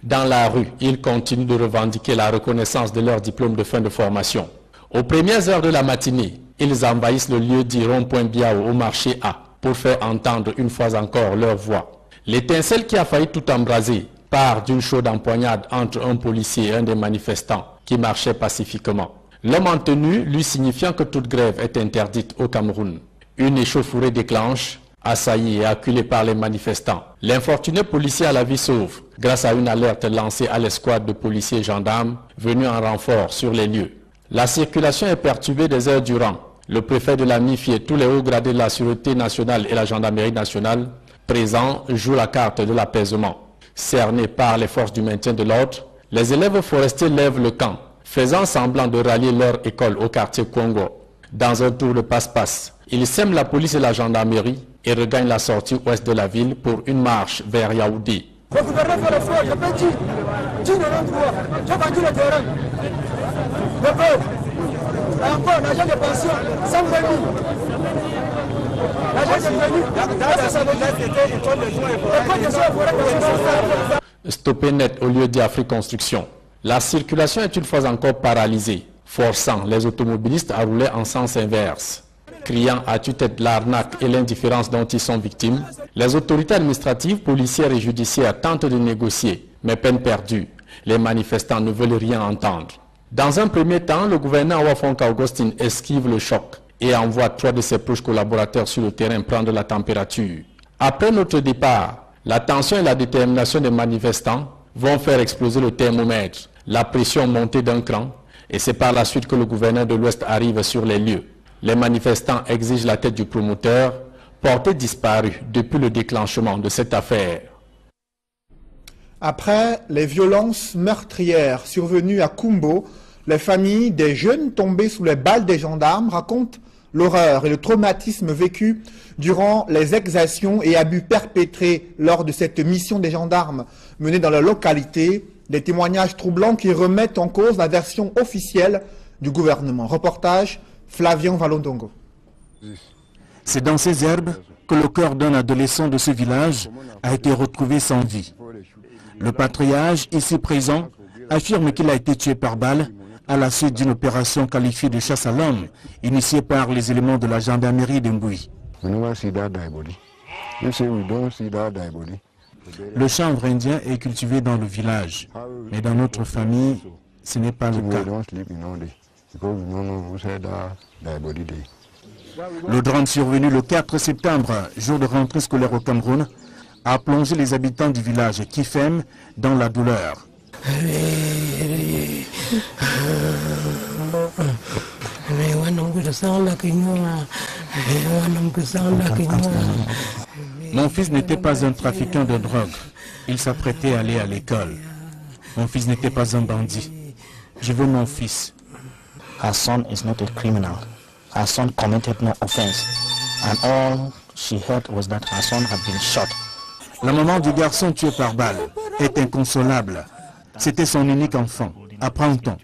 Dans la rue, ils continuent de revendiquer la reconnaissance de leur diplôme de fin de formation. Aux premières heures de la matinée, ils envahissent le lieu dit rond-point Biao au marché A pour faire entendre une fois encore leur voix. L'étincelle qui a failli tout embraser part d'une chaude empoignade entre un policier et un des manifestants qui marchaient pacifiquement. L'homme en tenue lui signifiant que toute grève est interdite au Cameroun. Une échauffourée déclenche, assailli et acculé par les manifestants. L'infortuné policier a la vie sauve grâce à une alerte lancée à l'escouade de policiers et gendarmes venus en renfort sur les lieux. La circulation est perturbée des heures durant. Le préfet de la MIF et tous les hauts gradés de la Sûreté nationale et la Gendarmerie nationale présents jouent la carte de l'apaisement. Cernés par les forces du maintien de l'ordre, les élèves forestiers lèvent le camp, faisant semblant de rallier leur école au quartier Congo. Dans un tour de passe-passe, ils sèment la police et la gendarmerie et regagnent la sortie ouest de la ville pour une marche vers Yaoundé. Le gouverneur fait le froid, je peux dire, tu ne rentres pas, tu as vendu le terrain. Le peuple, encore l'agent de pension, 120 000. L'agent de Stopper net au lieu d'Afrique Construction. La circulation est une fois encore paralysée, forçant les automobilistes à rouler en sens inverse. Criant à tue-tête l'arnaque et l'indifférence dont ils sont victimes, les autorités administratives, policières et judiciaires tentent de négocier, mais peine perdue. Les manifestants ne veulent rien entendre. Dans un premier temps, le gouverneur Wafonka Augustine esquive le choc et envoie 3 de ses proches collaborateurs sur le terrain prendre la température. Après notre départ, la tension et la détermination des manifestants vont faire exploser le thermomètre, la pression montée d'un cran, et c'est par la suite que le gouverneur de l'Ouest arrive sur les lieux. Les manifestants exigent la tête du promoteur, porté disparu depuis le déclenchement de cette affaire. Après les violences meurtrières survenues à Kumbo, les familles des jeunes tombés sous les balles des gendarmes racontent l'horreur et le traumatisme vécu durant les exactions et abus perpétrés lors de cette mission des gendarmes menée dans la localité, des témoignages troublants qui remettent en cause la version officielle du gouvernement. Reportage Flavien Valondongo. C'est dans ces herbes que le corps d'un adolescent de ce village a été retrouvé sans vie. Le patriarche, ici présent, affirme qu'il a été tué par balle à la suite d'une opération qualifiée de chasse à l'homme, initiée par les éléments de la gendarmerie d'Mbui. Le chanvre indien est cultivé dans le village, mais dans notre famille, ce n'est pas le cas. Le drame survenu le 4 septembre, jour de rentrée scolaire au Cameroun, a plongé les habitants du village Kifem dans la douleur. Mon fils n'était pas un trafiquant de drogue. Il s'apprêtait à aller à l'école. Mon fils n'était pas un bandit. Je veux mon fils. Her son is not a criminal. Her son committed no offense. And all she heard was that her son had been shot. La maman du garçon tué par balle est inconsolable. C'était son unique enfant. Apprend-on.